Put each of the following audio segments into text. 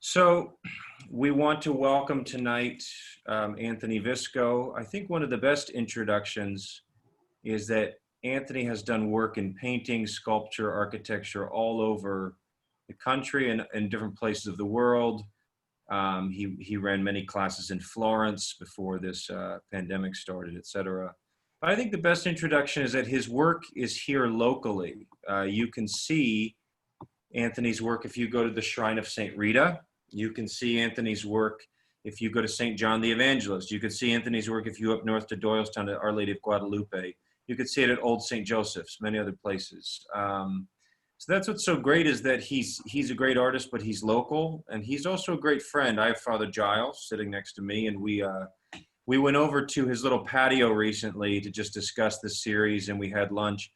So we want to welcome tonight Anthony Visco. I think one of the best introductions is that Anthony has done work in painting, sculpture, architecture all over the country and in different places of the world. He ran many classes in Florence before this pandemic started, etc. But I think the best introduction is that his work is here locally. You can see Anthony's work if you go to the Shrine of St. Rita. You can see Anthony's work if you go to St. John the Evangelist. You could see Anthony's work if you go up north to Doylestown to Our Lady of Guadalupe. You could see it at Old St. Joseph's, many other places. So that's what's so great is that he's a great artist, but he's local, and he's also a great friend. I have Father Giles sitting next to me, and we went over to his little patio recently to just discuss this series, and we had lunch.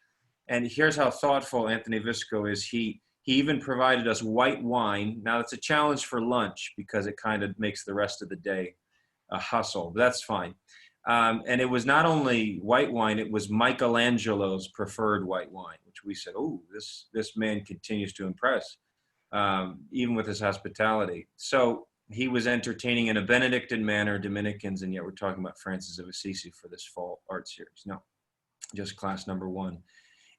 And here's how thoughtful Anthony Visco is. He even provided us white wine. Now, it's a challenge for lunch because it kind of makes the rest of the day a hustle, but that's fine. And it was not only white wine, it was Michelangelo's preferred white wine, which we said, oh, this man continues to impress, even with his hospitality. So he was entertaining in a Benedictine manner, Dominicans, and yet we're talking about Francis of Assisi for this fall art series. No, just class number one.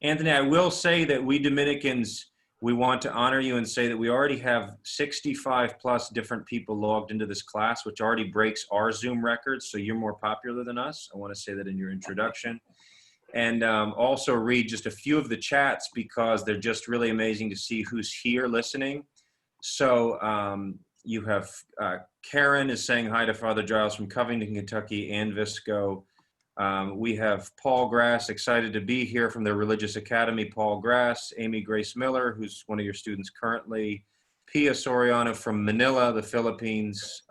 Anthony, I will say that we Dominicans, we want to honor you and say that we already have 65 plus different people logged into this class, which already breaks our Zoom records. So you're more popular than us. I want to say that in your introduction. And also read just a few of the chats because they're just really amazing to see who's here listening. So you have Karen is saying hi to Father Giles from Covington, Kentucky, and Visco. We have Paul Grass, excited to be here from the Religious Academy. Paul Grass, Amy Grace Miller, who's one of your students currently, Pia Soriano from Manila, the Philippines.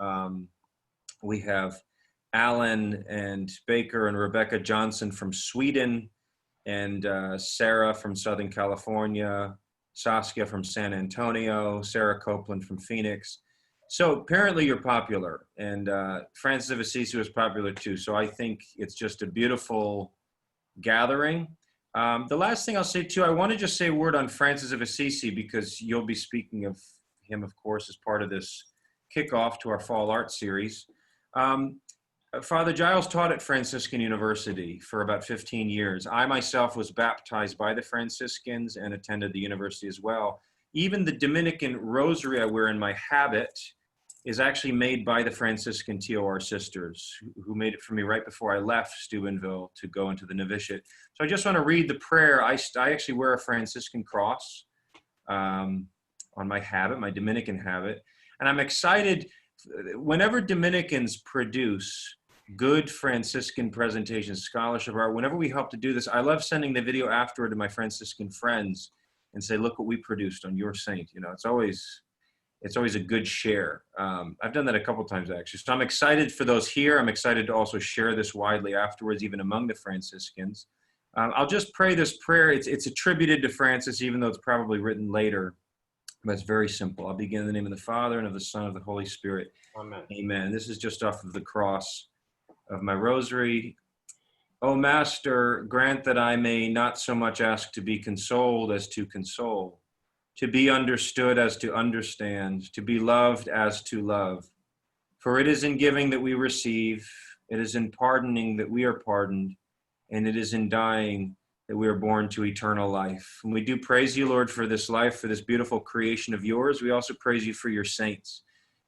We have Alan and Baker and Rebecca Johnson from Sweden, and Sarah from Southern California, Saskia from San Antonio, Sarah Copeland from Phoenix. So apparently you're popular, and Francis of Assisi was popular too. So I think it's just a beautiful gathering. The last thing I'll say too, I want to just say a word on Francis of Assisi because you'll be speaking of him, of course, as part of this kickoff to our fall art series. Father Giles taught at Franciscan University for about 15 years. I myself was baptized by the Franciscans and attended the university as well. Even the Dominican rosary I wear in my habit is actually made by the Franciscan TOR sisters who made it for me right before I left Steubenville to go into the novitiate. So I just want to read the prayer. I actually wear a Franciscan cross on my habit, my Dominican habit. And I'm excited whenever Dominicans produce good Franciscan presentations, scholarship art, whenever we help to do this, I love sending the video afterward to my Franciscan friends and say, look what we produced on your saint. You know, it's always a good share. I've done that a couple times actually. So I'm excited for those here. I'm excited to also share this widely afterwards, even among the Franciscans. I'll just pray this prayer. It's attributed to Francis, even though it's probably written later, but it's very simple. I'll begin in the name of the Father and of the Son and of the Holy Spirit. Amen. Amen. This is just off of the cross of my rosary. O Master, grant that I may not so much ask to be consoled as to console, to be understood as to understand, to be loved as to love. For it is in giving that we receive, it is in pardoning that we are pardoned, and it is in dying that we are born to eternal life. And we do praise you, Lord, for this life, for this beautiful creation of yours. We also praise you for your saints,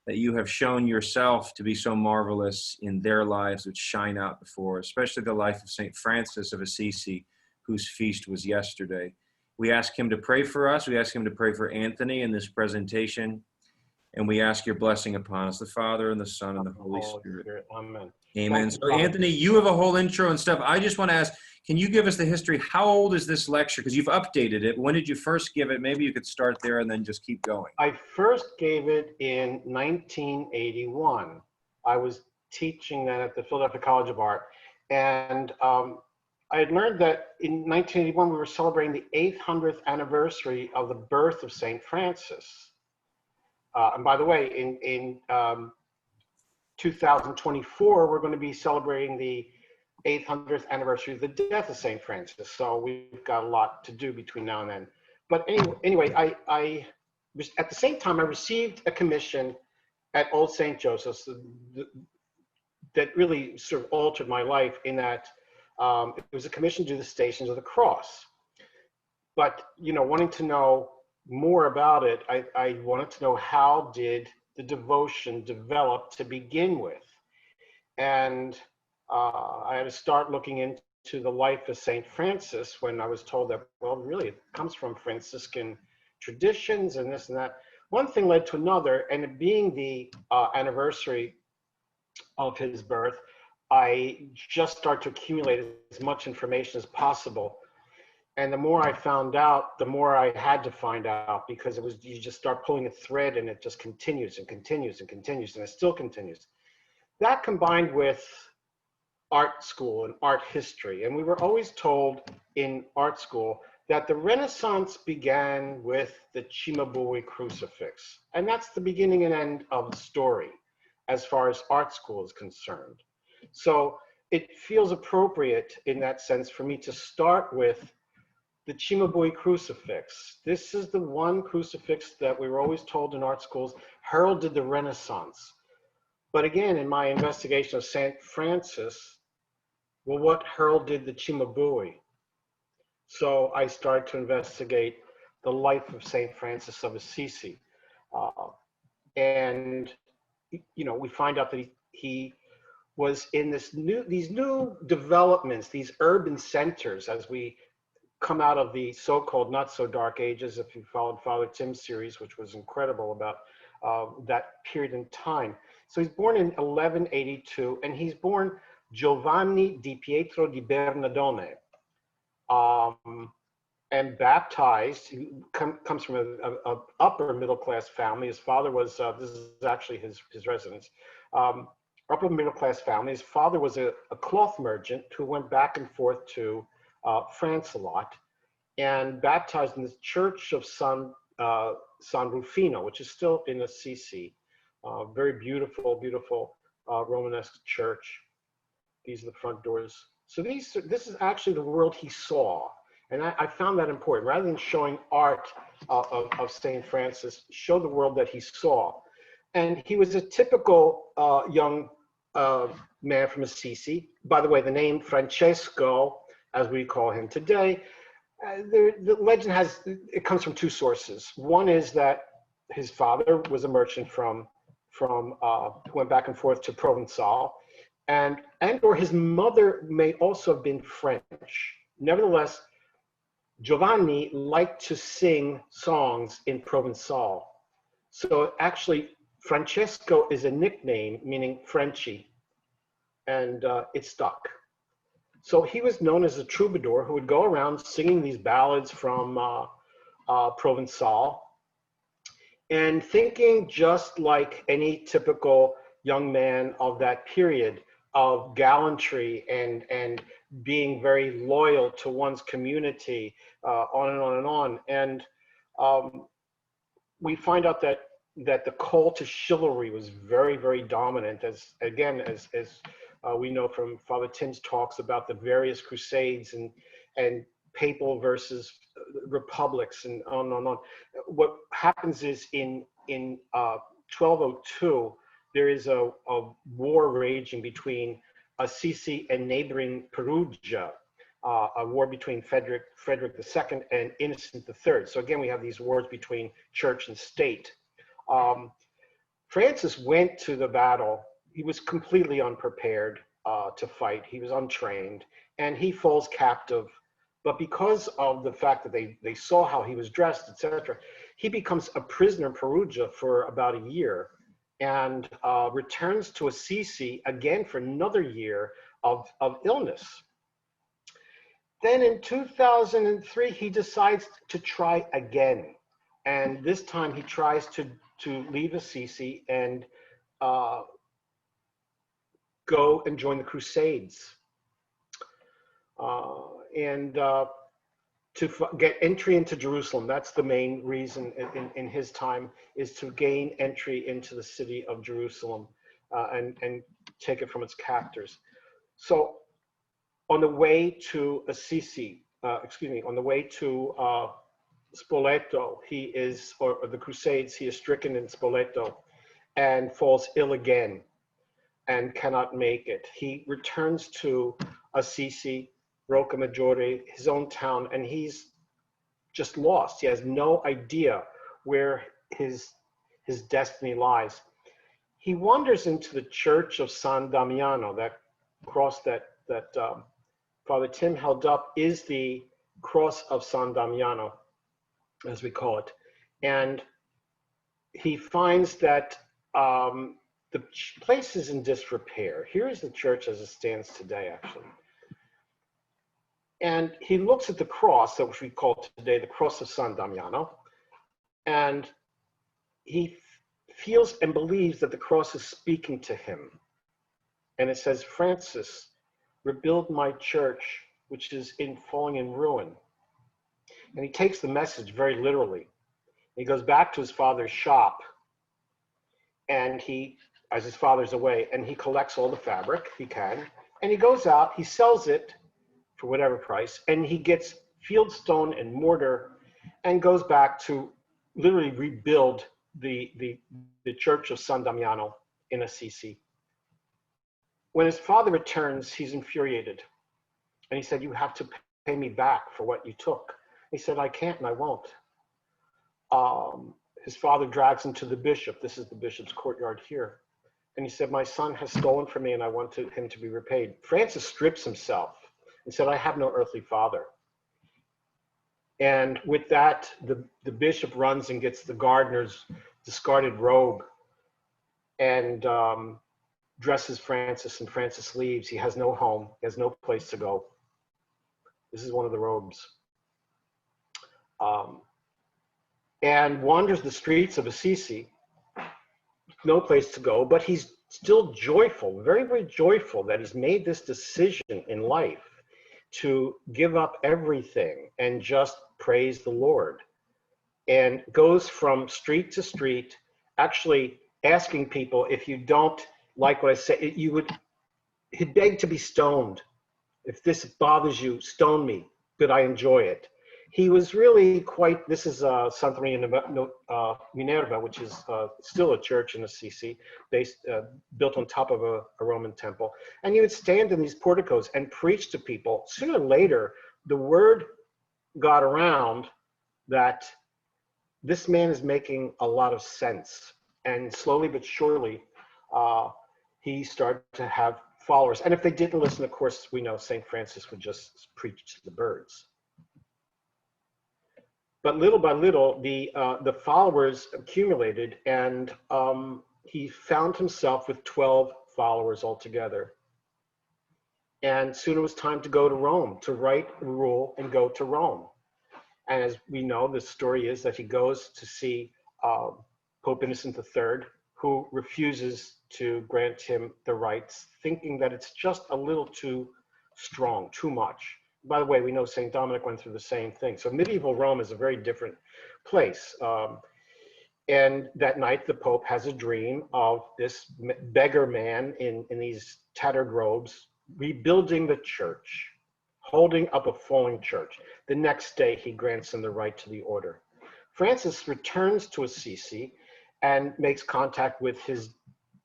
that you have shown yourself to be so marvelous in their lives, which shine out before, especially the life of St. Francis of Assisi, whose feast was yesterday. We ask him to pray for us. We ask him to pray for Anthony in this presentation. And we ask your blessing upon us, the Father and the Son and the Holy Spirit. Amen. Amen. So Anthony, you have a whole intro and stuff. I just want to ask, can you give us the history? How old is this lecture? Because you've updated it. When did you first give it? Maybe you could start there and then just keep going. I first gave it in 1981. I was teaching then at the Philadelphia College of Art. And I had learned that in 1981, we were celebrating the 800th anniversary of the birth of St. Francis. And by the way, in 2024, we're going to be celebrating the 800th anniversary of the death of St. Francis. So we've got a lot to do between now and then. But anyway, I at the same time, I received a commission at Old St. Joseph's that really sort of altered my life in that it was a commission to do the Stations of the Cross. But, you know, wanting to know more about it, I wanted to know, how did the devotion develop to begin with? And I had to start looking into the life of St. Francis when I was told that, well, really, it comes from Franciscan traditions and this and that. One thing led to another, and it being the anniversary of his birth, I just started to accumulate as much information as possible. And the more I found out, the more I had to find out, because it was, you just start pulling a thread and it just continues and continues and continues, and it still continues. That combined with art school and art history. And we were always told in art school that the Renaissance began with the Cimabue crucifix. And that's the beginning and end of the story as far as art school is concerned. So it feels appropriate in that sense for me to start with the Cimabue crucifix. This is the one crucifix that we were always told in art schools heralded the Renaissance. But again, in my investigation of St. Francis, well, what heralded the Cimabue? So I started to investigate the life of St. Francis of Assisi. And, you know, we find out that he was in these new developments, these urban centers, as we come out of the so-called not so dark ages, if you followed Father Tim's series, which was incredible about that period in time. So he's born in 1182, and he's born Giovanni di Pietro di Bernardone, and baptized. He comes from a upper middle class family. His father was, this is actually his residence, upper middle class family. His father was a cloth merchant who went back and forth to France a lot, and baptized in the Church of San Rufino, which is still in Assisi. Very beautiful, beautiful Romanesque church. These are the front doors. So this is actually the world he saw. And I found that important. Rather than showing art of St. Francis, show the world that he saw. And he was a typical young man from Assisi. By the way, the name Francesco, as we call him today, the legend it comes from two sources. One is that his father was a merchant who went back and forth to Provençal, and or his mother may also have been French. Nevertheless, Giovanni liked to sing songs in Provençal. So actually, Francesco is a nickname meaning Frenchy, and it stuck. So he was known as a troubadour who would go around singing these ballads from Provençal, and thinking just like any typical young man of that period, of gallantry and being very loyal to one's community, on and on and on. And we find out that the call to chivalry was very, very dominant, as we know from Father Tim's talks about the various crusades and papal versus republics and on and on. What happens is in 1202, there is a war raging between Assisi and neighboring Perugia, a war between Frederick II and Innocent III. So again, we have these wars between church and state. Francis went to the battle. He was completely unprepared to fight. He was untrained, and he falls captive. But because of the fact that they saw how he was dressed, etc., he becomes a prisoner in Perugia for about a year, and returns to Assisi again for another year of illness. Then in 2003, he decides to try again. And this time he tries to leave Assisi and go and join the Crusades. To get entry into Jerusalem. That's the main reason in his time, is to gain entry into the city of Jerusalem and take it from its captors. So on the way to Assisi, on the way to Spoleto, or the Crusades, he is stricken in Spoleto and falls ill again and cannot make it. He returns to Assisi, Roccamaggiore, his own town, and he's just lost. He has no idea where his destiny lies. He wanders into the Church of San Damiano. That cross that Father Tim held up is the cross of San Damiano, as we call it. And he finds that the place is in disrepair. Here is the church as it stands today, actually. And he looks at the cross, that which we call today the cross of San Damiano, and he feels and believes that the cross is speaking to him. And it says, Francis, rebuild my church, which is falling in ruin. And he takes the message very literally. He goes back to his father's shop, and as his father's away, and he collects all the fabric he can, and he goes out, he sells it for whatever price, and he gets field stone and mortar and goes back to literally rebuild the Church of San Damiano in Assisi. When his father returns, he's infuriated. And he said, you have to pay me back for what you took. He said, I can't and I won't. His father drags him to the bishop. This is the bishop's courtyard here. And he said, my son has stolen from me and I want him to be repaid. Francis strips himself and said, I have no earthly father. And with that, the bishop runs and gets the gardener's discarded robe and dresses Francis, and Francis leaves. He has no home. He has no place to go. This is one of the robes. And wanders the streets of Assisi, no place to go, but he's still joyful, very, very joyful that he's made this decision in life to give up everything and just praise the Lord. And goes from street to street, actually asking people, if you don't like what I say, he'd beg to be stoned. If this bothers you, stone me, but I enjoy it. He was really quite, this is Santa Maria Minerva, which is still a church in Assisi, built on top of a Roman temple. And he would stand in these porticos and preach to people. Sooner or later, the word got around that this man is making a lot of sense. And slowly but surely, he started to have followers. And if they didn't listen, of course, we know St. Francis would just preach to the birds. But little by little, the followers accumulated, and he found himself with 12 followers altogether. And soon it was time to go to Rome, to write, rule, and go to Rome. And as we know, the story is that he goes to see Pope Innocent III, who refuses to grant him the rights, thinking that it's just a little too strong, too much. By the way, we know St. Dominic went through the same thing. So medieval Rome is a very different place. And that night, the Pope has a dream of this beggar man in these tattered robes, rebuilding the church, holding up a falling church. The next day, he grants him the right to the order. Francis returns to Assisi and makes contact with his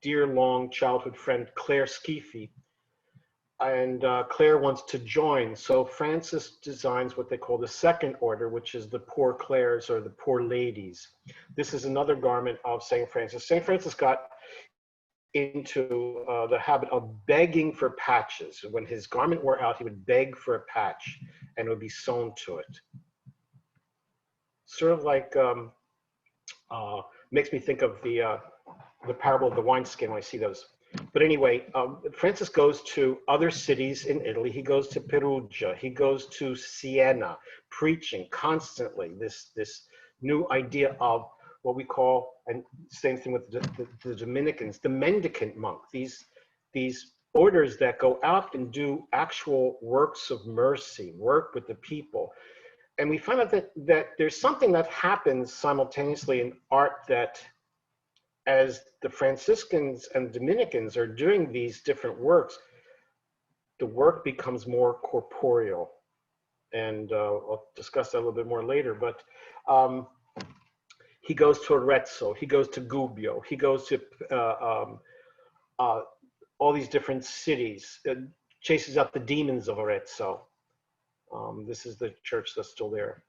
dear long childhood friend, Claire Schiffi. And Claire wants to join. So Francis designs what they call the second order, which is the Poor Clares or the Poor Ladies. This is another garment of St. Francis. St. Francis got into the habit of begging for patches. When his garment wore out, he would beg for a patch and it would be sewn to it. Sort of like, makes me think of the parable of the wineskin when I see those. But anyway, Francis goes to other cities in Italy. He goes to Perugia. He goes to Siena, preaching constantly this new idea of what we call, and same thing with the Dominicans, the mendicant monk. These orders that go out and do actual works of mercy, work with the people. And we find out that there's something that happens simultaneously in art that, as the Franciscans and Dominicans are doing these different works, the work becomes more corporeal. and I'll discuss that a little bit more later. But he goes to Arezzo, he goes to Gubbio, he goes to all these different cities, chases out the demons of Arezzo. This is the church that's still there.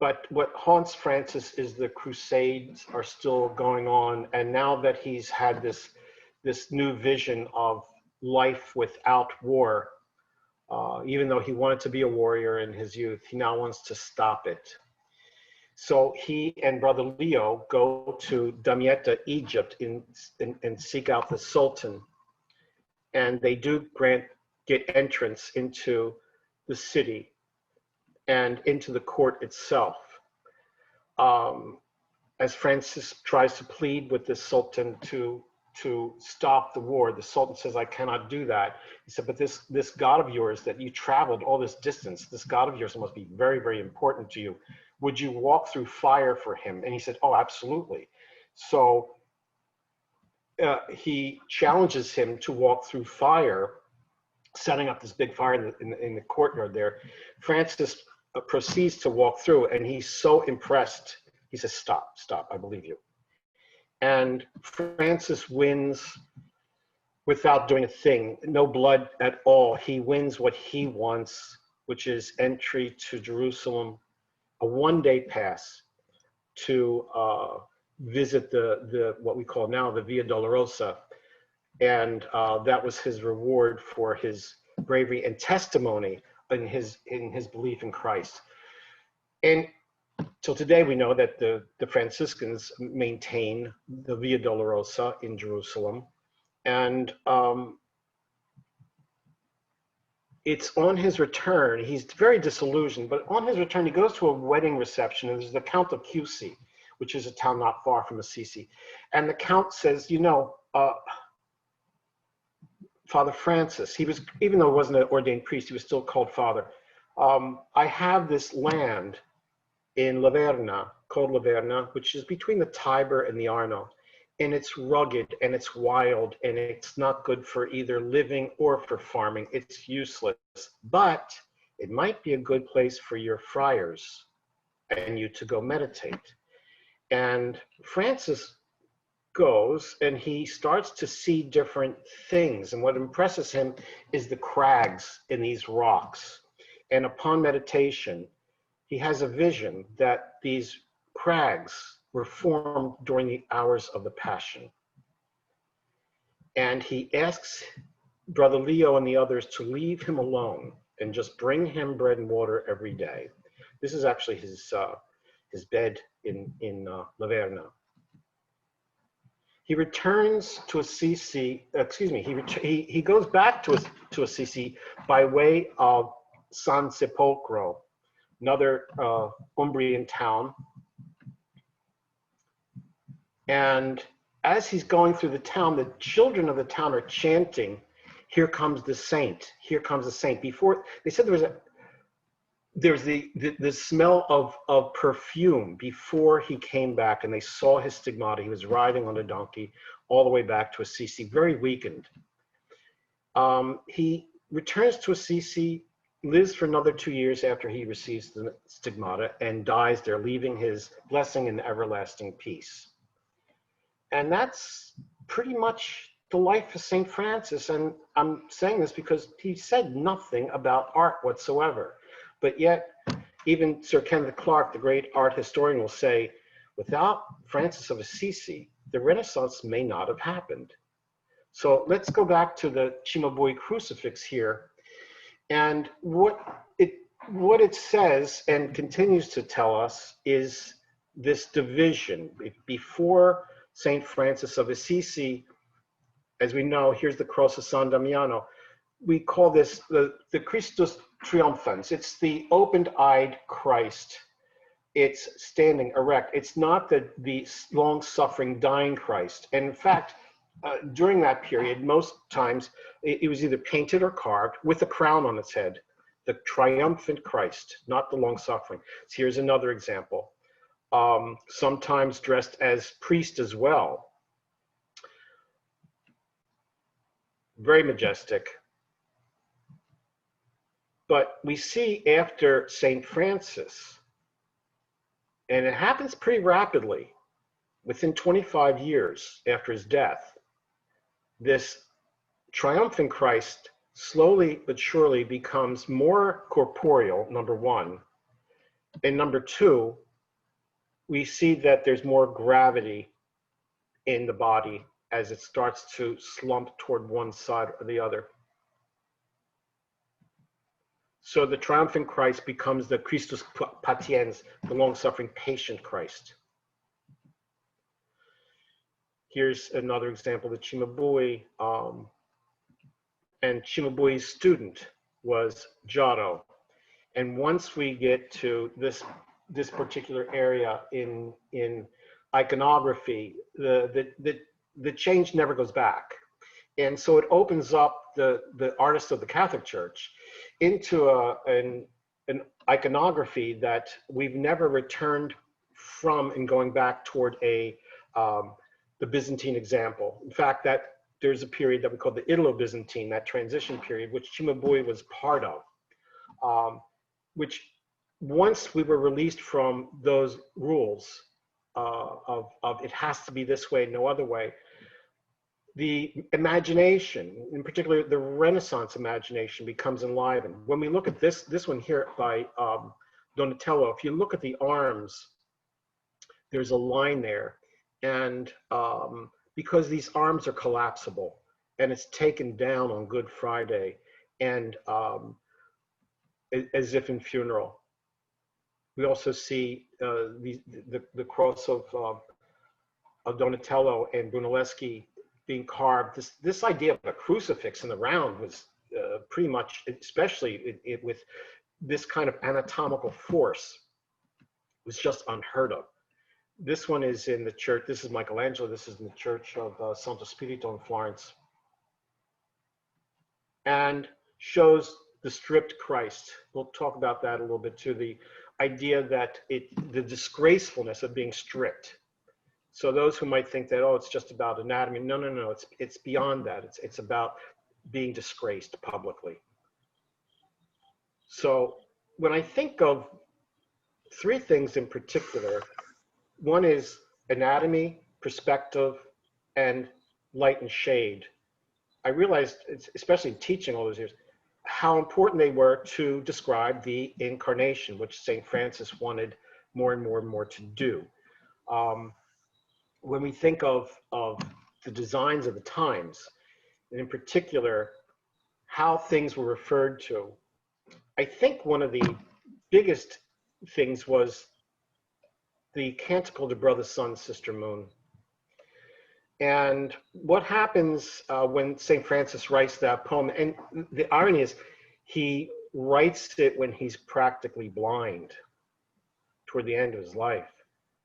But what haunts Francis is the Crusades are still going on, and now that he's had this new vision of life without war, even though he wanted to be a warrior in his youth, he now wants to stop it. So he and Brother Leo go to Damietta, Egypt, and seek out the Sultan, and they do get entrance into the city and into the court itself. As Francis tries to plead with the Sultan to stop the war, the Sultan says, "I cannot do that." He said, "But this God of yours that you traveled all this distance, this God of yours must be very, very important to you. Would you walk through fire for him?" And he said, "Oh, absolutely." So he challenges him to walk through fire, setting up this big fire in the courtyard there. Francis proceeds to walk through, and he's so impressed. He says, "Stop, stop, I believe you." And Francis wins without doing a thing, no blood at all. He wins what he wants, which is entry to Jerusalem, a one-day pass to visit the what we call now the Via Dolorosa. And that was his reward for his bravery and testimony in his belief in Christ. And till today, we know that the Franciscans maintain the Via Dolorosa in Jerusalem. And it's on his return, he's very disillusioned, but on his return, he goes to a wedding reception, and there's the Count of Chiusi, which is a town not far from Assisi. And the Count says, "You know, Father Francis," he was, even though he wasn't an ordained priest, he was still called Father. "I have this land in Laverna, called Laverna, which is between the Tiber and the Arno. And it's rugged and it's wild and it's not good for either living or for farming. It's useless, but it might be a good place for your friars and you to go meditate." And Francis goes and he starts to see different things. And what impresses him is the crags in these rocks. And upon meditation, he has a vision that these crags were formed during the hours of the Passion. And he asks Brother Leo and the others to leave him alone and just bring him bread and water every day. This is actually his bed in Laverna. He returns to Assisi, he goes back to Assisi by way of San Sepolcro, another Umbrian town. And as he's going through the town, the children of the town are chanting, "Here comes the saint, here comes the saint." Before, they said there's the smell of perfume before he came back, and they saw his stigmata. He was riding on a donkey all the way back to Assisi, very weakened. He returns to Assisi, lives for another 2 years after he receives the stigmata, and dies there, leaving his blessing and everlasting peace. And that's pretty much the life of St. Francis. And I'm saying this because he said nothing about art whatsoever. But yet, even Sir Kenneth Clark, the great art historian, will say, without Francis of Assisi, the Renaissance may not have happened. So let's go back to the Cimabue crucifix here. And what it says and continues to tell us is this division. Before St. Francis of Assisi, as we know, here's the cross of San Damiano. We call this the Christus Triumphans. It's the open-eyed Christ. It's standing erect. It's not the long-suffering, dying Christ. And in fact, during that period, most times, it was either painted or carved with a crown on its head. The triumphant Christ, not the long-suffering. So here's another example. Sometimes dressed as priest as well. Very majestic. But we see after St. Francis, and it happens pretty rapidly, within 25 years after his death, this triumphant Christ slowly but surely becomes more corporeal, number one. And number two, we see that there's more gravity in the body as it starts to slump toward one side or the other. So the triumphant Christ becomes the Christus patiens, the long-suffering patient Christ. Here's another example, the Cimabue, and Cimabue's student was Giotto. And once we get to this particular area in iconography, the change never goes back. And so it opens up the artists of the Catholic Church into an iconography that we've never returned from in going back toward the Byzantine example. In fact, that there's a period that we call the Italo-Byzantine, that transition period, which Cimabue was part of, which once we were released from those rules of it has to be this way, no other way, the imagination, in particular the Renaissance imagination, becomes enlivened. When we look at this one here by Donatello, if you look at the arms, there's a line there. And because these arms are collapsible and it's taken down on Good Friday and as if in funeral. We also see the cross of Donatello and Brunelleschi being carved. This idea of a crucifix in the round was pretty much, especially with this kind of anatomical force, was just unheard of. This one is in the church. This is Michelangelo. This is in the church of Santos Pirito in Florence, and shows the stripped Christ. We'll talk about that a little bit too. The idea that the disgracefulness of being stripped. So those who might think that, oh, it's just about anatomy. No, no, no. It's beyond that. It's about being disgraced publicly. So when I think of three things in particular, one is anatomy, perspective, and light and shade. I realized, especially teaching all those years, how important they were to describe the incarnation, which St. Francis wanted more and more and more to do. When we think of the designs of the times, and in particular, how things were referred to, I think one of the biggest things was the Canticle to Brother, Sun, Sister, Moon. And what happens when St. Francis writes that poem, and the irony is he writes it when he's practically blind toward the end of his life.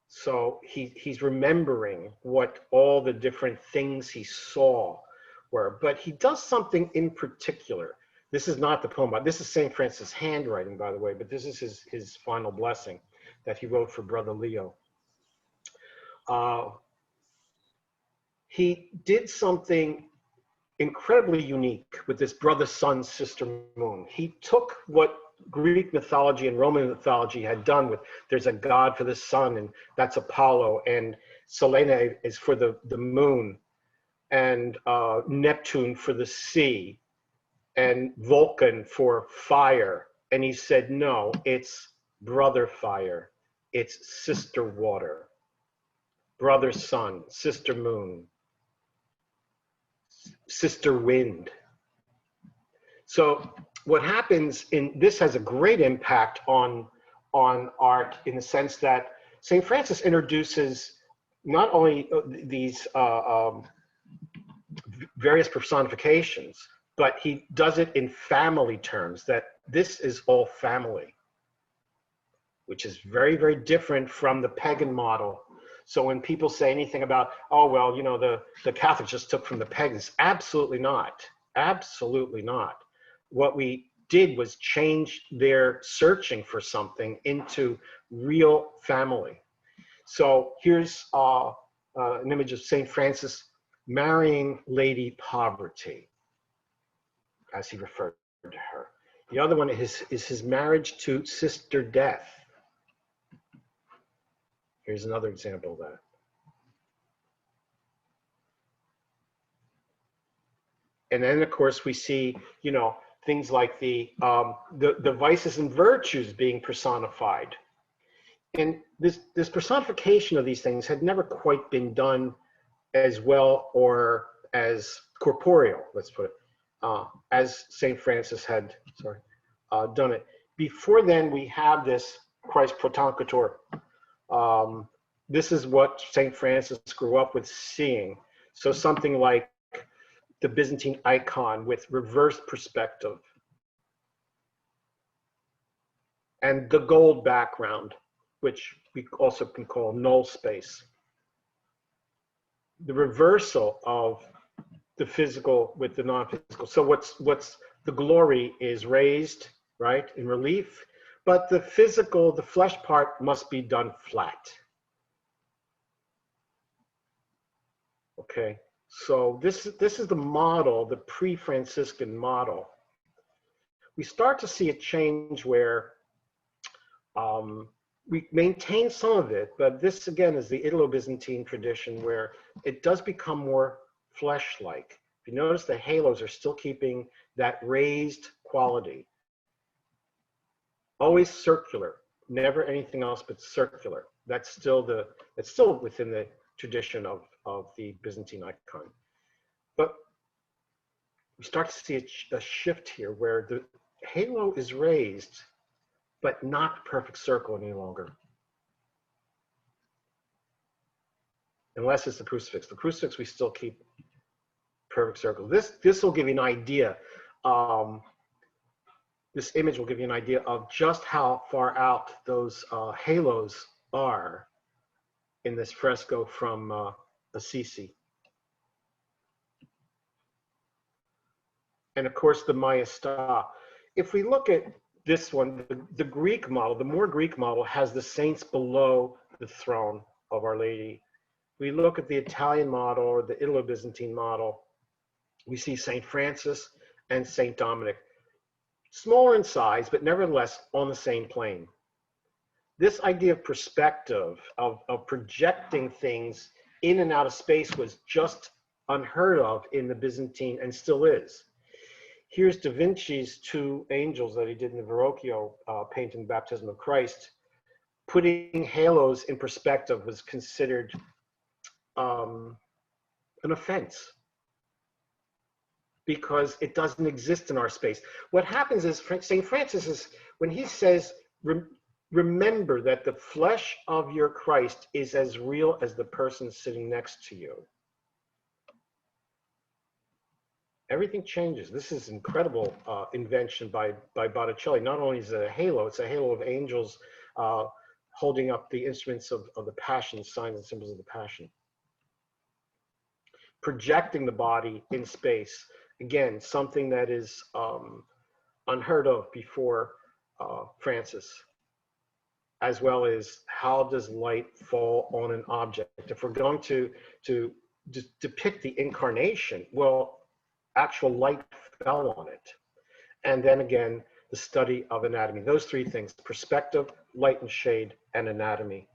So he's remembering what all the different things he saw were, but he does something in particular. This is not the poem, but this is St. Francis' handwriting, by the way, but this is his final blessing that he wrote for Brother Leo. He did something incredibly unique with this Brother, Sun, Sister, Moon. He took what Greek mythology and Roman mythology had done with, there's a god for the sun, and that's Apollo, and Selene is for the moon, and Neptune for the sea, and Vulcan for fire. And he said, no, it's brother fire, it's sister water, brother sun, sister moon, sister wind. So what happens this has a great impact on art in the sense that St. Francis introduces not only these various personifications, but he does it in family terms, that this is all family, which is very, very different from the pagan model. So when people say anything about, oh, well, you know, the Catholics just took from the pagans, absolutely not, absolutely not. What we did was change their searching for something into real family. So here's an image of St. Francis marrying Lady Poverty, as he referred to her. The other one is his marriage to Sister Death. Here's another example of that. And then, of course, we see, you know, things like the vices and virtues being personified. And this personification of these things had never quite been done as well or as corporeal, let's put it, as St. Francis had done it. Before then, we have this Christ Protocateur. This is what St. Francis grew up with seeing. So something like the Byzantine icon with reverse perspective and the gold background, which we also can call null space. The reversal of the physical with the non-physical. So what's the glory is raised, right, in relief, but the physical, the flesh part must be done flat. Okay. So this is the model, the pre-Franciscan model. We start to see a change where we maintain some of it, but this again is the Italo-Byzantine tradition where it does become more flesh-like. If you notice, the halos are still keeping that raised quality. Always circular, never anything else but circular. That's still within the tradition of the Byzantine icon. But we start to see a shift here where the halo is raised, but not perfect circle any longer. Unless it's the crucifix. The crucifix we still keep perfect circle. This will give you an idea. This image will give you an idea of just how far out those halos are in this fresco from Assisi. And of course, the Maestà. If we look at this one, the Greek model, the more Greek model has the saints below the throne of Our Lady. We look at the Italian model or the Italo-Byzantine model, we see St. Francis and St. Dominic, smaller in size, but nevertheless on the same plane. This idea of perspective, of projecting things in and out of space was just unheard of in the Byzantine and still is. Here's Da Vinci's two angels that he did in the Verrocchio painting, Baptism of Christ. Putting halos in perspective was considered an offense because it doesn't exist in our space. What happens is St. Francis is, when he says, remember that the flesh of your Christ is as real as the person sitting next to you. Everything changes. This is incredible invention by Botticelli. Not only is it a halo, it's a halo of angels holding up the instruments of the Passion, signs and symbols of the Passion. Projecting the body in space. Again, something that is unheard of before Francis, as well as how does light fall on an object. If we're going to depict the incarnation, well, actual light fell on it. And then again, the study of anatomy. Those three things, perspective, light and shade, and anatomy,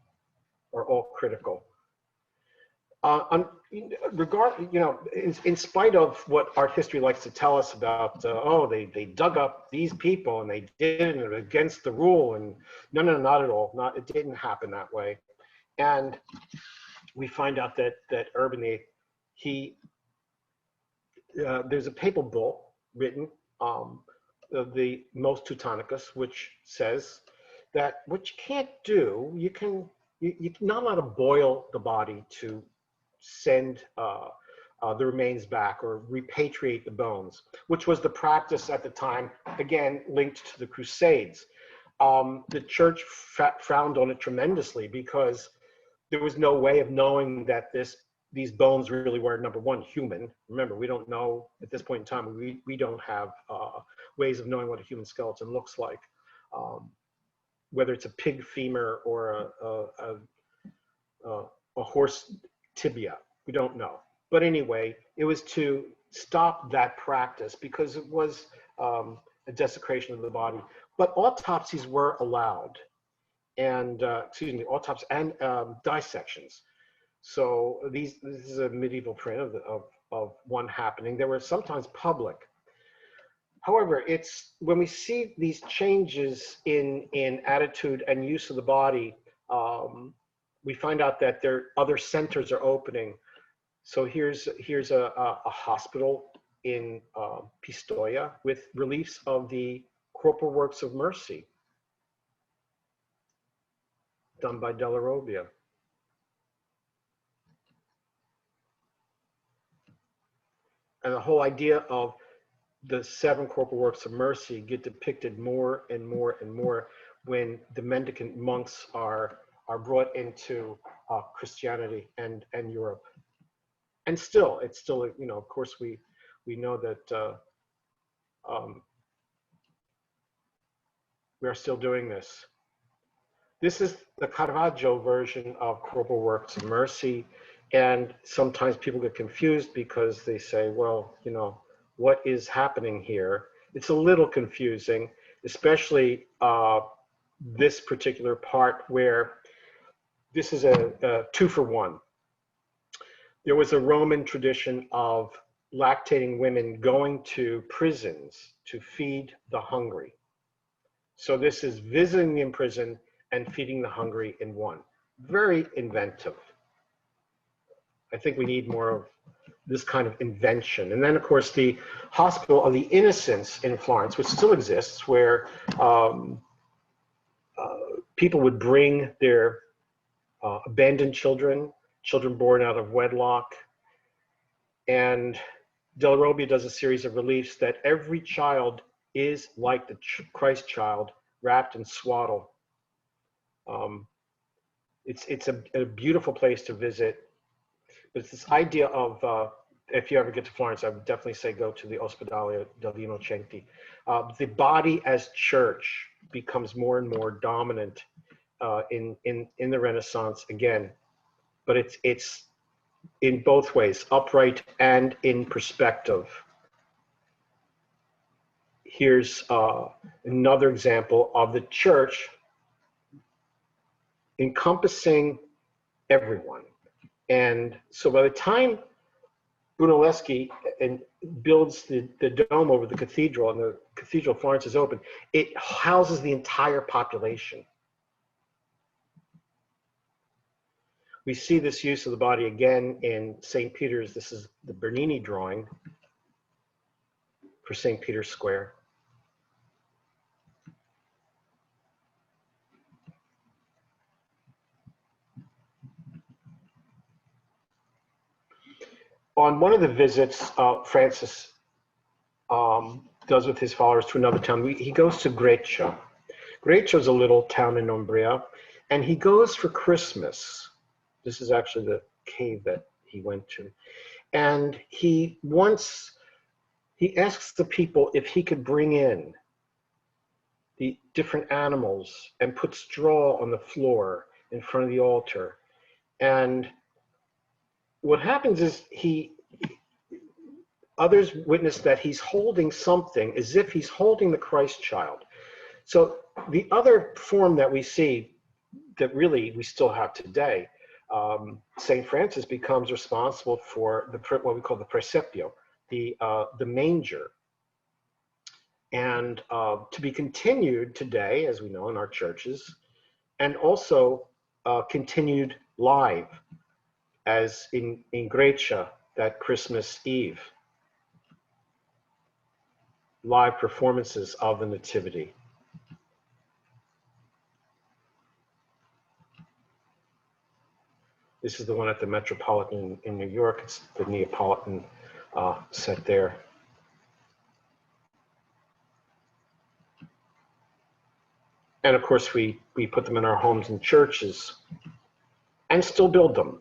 are all critical. In spite of what art history likes to tell us about, oh, they dug up these people and they did it against the rule, and no, not at all. It didn't happen that way. And we find out that Urban VIII, there's a papal bull written, the Mos Teutonicus, which says that what you can't do, you're not allowed to boil the body to send the remains back or repatriate the bones, which was the practice at the time, again, linked to the Crusades. The church frowned on it tremendously because there was no way of knowing that these bones really were, number one, human. Remember, we don't know at this point in time, we don't have ways of knowing what a human skeleton looks like, whether it's a pig femur or a horse tibia, we don't know. But anyway, it was to stop that practice because it was a desecration of the body. But autopsies were allowed, and autopsies and dissections. So this is a medieval print of one happening. They were sometimes public. However, it's when we see these changes in attitude and use of the body, we find out that other centers are opening. So here's a hospital in Pistoia with reliefs of the corporal works of mercy done by Della Robbia. And the whole idea of the 7 corporal works of mercy get depicted more and more and more when the mendicant monks are brought into Christianity and Europe. And still, it's still, you know, of course, we know that we are still doing this. This is the Caravaggio version of corporal works of mercy. And sometimes people get confused because they say, well, you know, what is happening here? It's a little confusing, especially this particular part where this is a 2-for-1. There was a Roman tradition of lactating women going to prisons to feed the hungry. So this is visiting in prison and feeding the hungry in one. Very inventive. I think we need more of this kind of invention. And then, of course, the Hospital of the Innocents in Florence, which still exists, where people would bring their abandoned children born out of wedlock. And Della Robbia does a series of reliefs that every child is like the Christ child, wrapped in swaddle. It's a beautiful place to visit. But it's this idea of, if you ever get to Florence, I would definitely say go to the Ospedale degli Innocenti. The body as church becomes more and more dominant in the Renaissance again. But it's in both ways, upright and in perspective. Here's another example of the church encompassing everyone. And so by the time Brunelleschi builds the dome over the cathedral, and the Cathedral of Florence is open, it houses the entire population. We see this use of the body again in St. Peter's. This is the Bernini drawing for St. Peter's Square. On one of the visits Francis does with his followers to another town, he goes to Greccio. Greccio is a little town in Umbria, and he goes for Christmas. This is actually the cave that he went to. And he asks the people if he could bring in the different animals and put straw on the floor in front of the altar. And what happens is others witness that he's holding something as if he's holding the Christ child. So the other form that we see that really we still have today, St. Francis becomes responsible for what we call the praesepio, the manger. And to be continued today, as we know in our churches, and also continued live, as in Greccia, that Christmas Eve. Live performances of the Nativity. This is the one at the Metropolitan in New York. It's the Neapolitan set there. And of course, we put them in our homes and churches and still build them.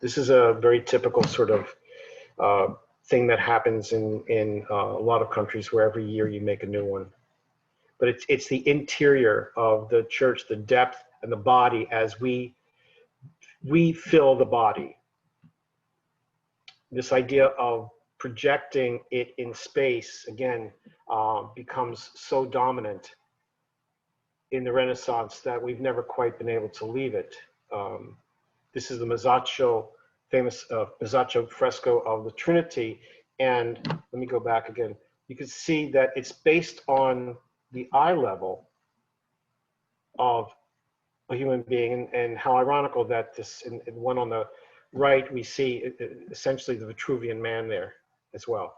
This is a very typical sort of thing that happens in a lot of countries where every year you make a new one. But it's the interior of the church, the depth and the body as we fill the body. This idea of projecting it in space, again, becomes so dominant in the Renaissance that we've never quite been able to leave it. This is the Masaccio, famous Masaccio fresco of the Trinity. And let me go back again. You can see that it's based on the eye level of a human being, and how ironical that this, in one on the right, we see essentially the Vitruvian Man there as well.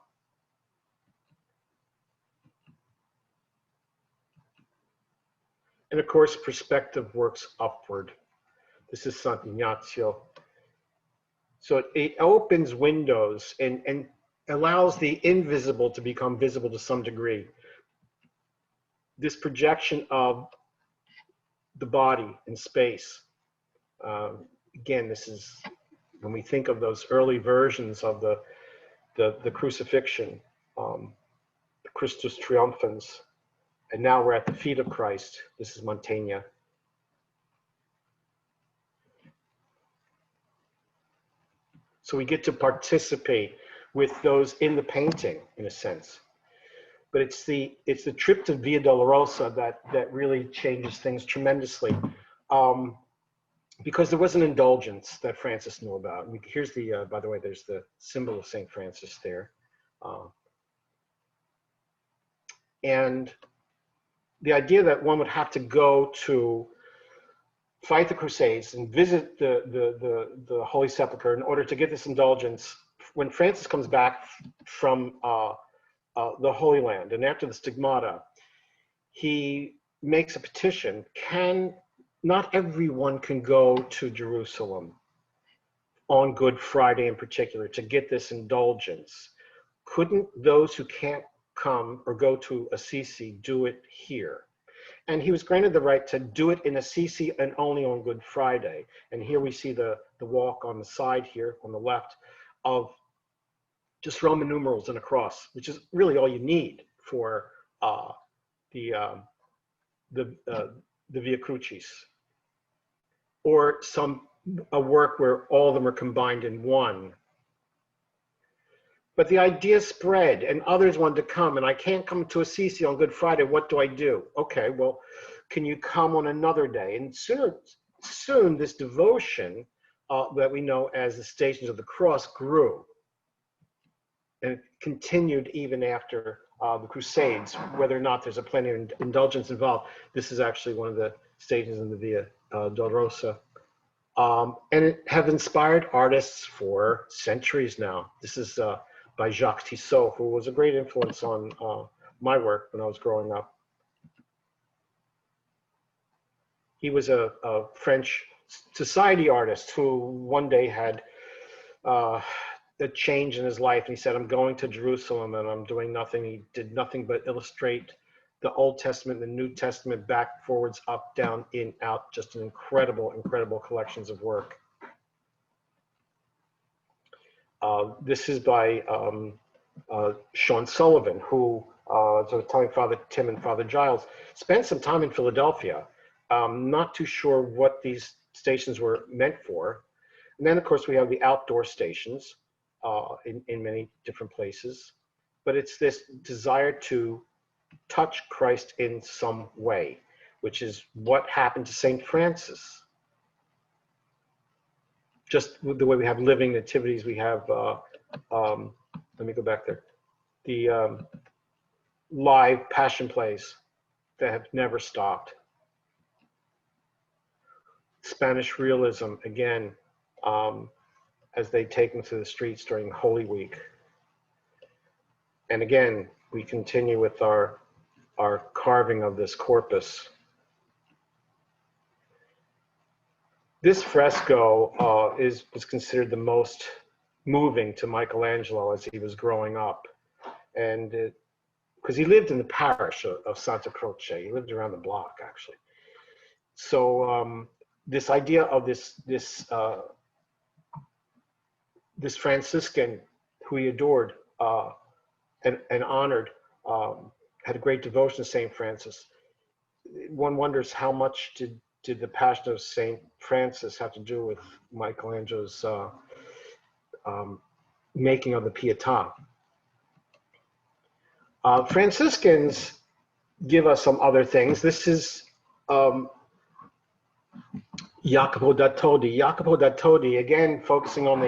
And of course, perspective works upward. This is Sant'Ignazio. So it opens windows and allows the invisible to become visible to some degree. This projection of the body in space. Again, this is when we think of those early versions of the crucifixion, the Christus Triumphans, and now we're at the feet of Christ. This is Mantegna. So we get to participate with those in the painting, in a sense. But it's the trip to Via Dolorosa that really changes things tremendously. Because there was an indulgence that Francis knew about. Here's the, by the way, there's the symbol of St. Francis there. And the idea that one would have to go to fight the Crusades and visit the Holy Sepulchre in order to get this indulgence. When Francis comes back from the Holy Land, and after the Stigmata, he makes a petition. Not everyone can go to Jerusalem on Good Friday in particular to get this indulgence. Couldn't those who can't come or go to Assisi do it here? And he was granted the right to do it in Assisi and only on Good Friday. And here we see the walk on the side here on the left of just Roman numerals and a cross, which is really all you need for the Via Crucis, or a work where all of them are combined in one. But the idea spread, and others wanted to come, and I can't come to Assisi on Good Friday. What do I do? Okay, well, can you come on another day? And soon this devotion that we know as the Stations of the Cross grew, and it continued even after the Crusades. Whether or not there's a plenty of indulgence involved, this is actually one of the stations in the Via Dolorosa. And it have inspired artists for centuries now. This is by Jacques Tissot, who was a great influence on my work when I was growing up. He was a French society artist who one day had a change in his life, and he said, I'm going to Jerusalem and I'm doing nothing. He did nothing but illustrate the Old Testament, the New Testament, back, forwards, up, down, in, out, just an incredible, incredible collections of work. This is by Sean Sullivan, who, so telling Father Tim and Father Giles, spent some time in Philadelphia. Not too sure what these stations were meant for. And then, of course, we have the outdoor stations in many different places. But it's this desire to touch Christ in some way, which is what happened to St. Francis. Just the way we have living nativities, we have, let me go back there, the live passion plays that have never stopped. Spanish realism, again, as they take them to the streets during Holy Week. And again, we continue with our carving of this corpus. This fresco was considered the most moving to Michelangelo as he was growing up. And because he lived in the parish of Santa Croce, he lived around the block, actually. So this idea of this Franciscan who he adored and honored, had a great devotion to St. Francis. One wonders how much did the Passion of St. Francis have to do with Michelangelo's making of the Pietà. Franciscans give us some other things. This is Jacopo da Todi. Jacopo da Todi, again, focusing on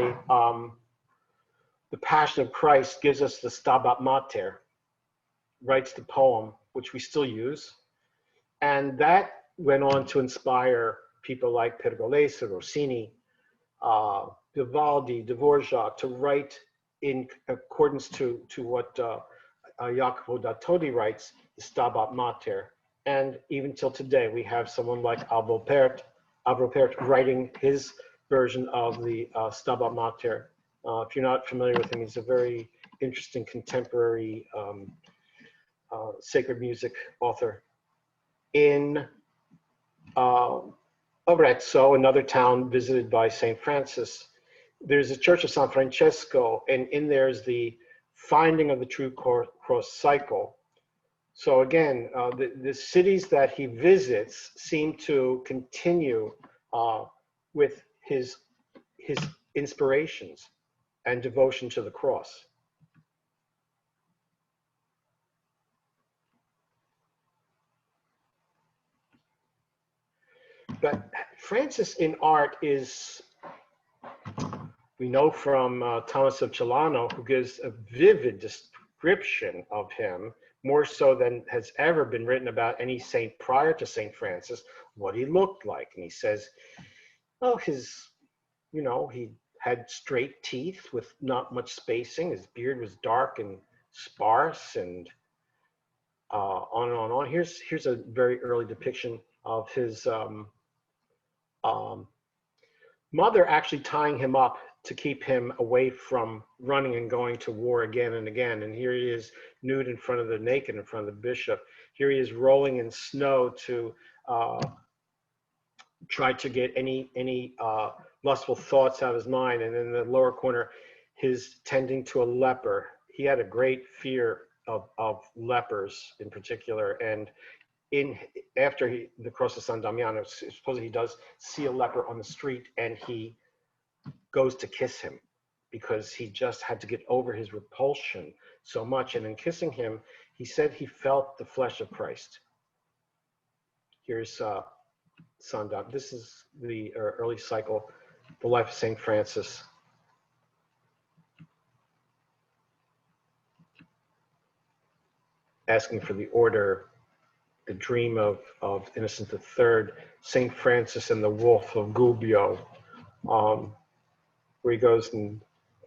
the Passion of Christ, gives us the Stabat Mater, writes the poem, which we still use. And that went on to inspire people like Pergolesi, Rossini, Vivaldi, Dvorak to write in accordance to what Jacopo da Todi writes, the Stabat Mater. And even till today, we have someone like Albo Pert writing his version of the Stabat Mater. If you're not familiar with him, he's a very interesting contemporary sacred music author. In Arezzo, another town visited by St. Francis, there's a Church of San Francesco, and in there is the finding of the true cross cycle. So again, the cities that he visits seem to continue with his inspirations and devotion to the cross. But Francis in art is, we know from Thomas of Celano, who gives a vivid description of him, more so than has ever been written about any saint prior to St. Francis, what he looked like. And he says, oh, he had straight teeth with not much spacing. His beard was dark and sparse, and on and on and on. Here's a very early depiction of his mother actually tying him up to keep him away from running and going to war again and again. And here he is nude naked in front of the bishop. Here he is rolling in snow to try to get any lustful thoughts out of his mind. And in the lower corner, his tending to a leper. He had a great fear of lepers in particular. And after the cross of San Damiano, supposedly he does see a leper on the street, and he goes to kiss him because he just had to get over his repulsion so much. And in kissing him, he said he felt the flesh of Christ. Here's San Damiano. This is the early cycle, the life of St. Francis. Asking for the order, the dream of Innocent III, St. Francis and the Wolf of Gubbio, where he goes and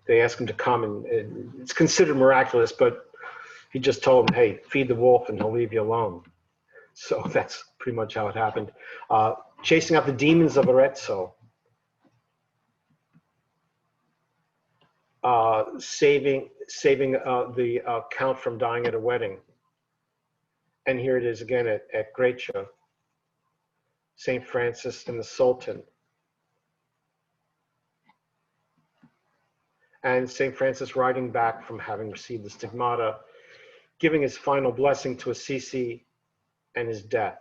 they ask him to come, and it's considered miraculous, but he just told him, hey, feed the wolf and he'll leave you alone. So that's pretty much how it happened. Chasing out the demons of Arezzo, saving the count from dying at a wedding. And here it is again at Grecia, St. Francis and the Sultan. And St. Francis riding back from having received the stigmata, giving his final blessing to Assisi and his death.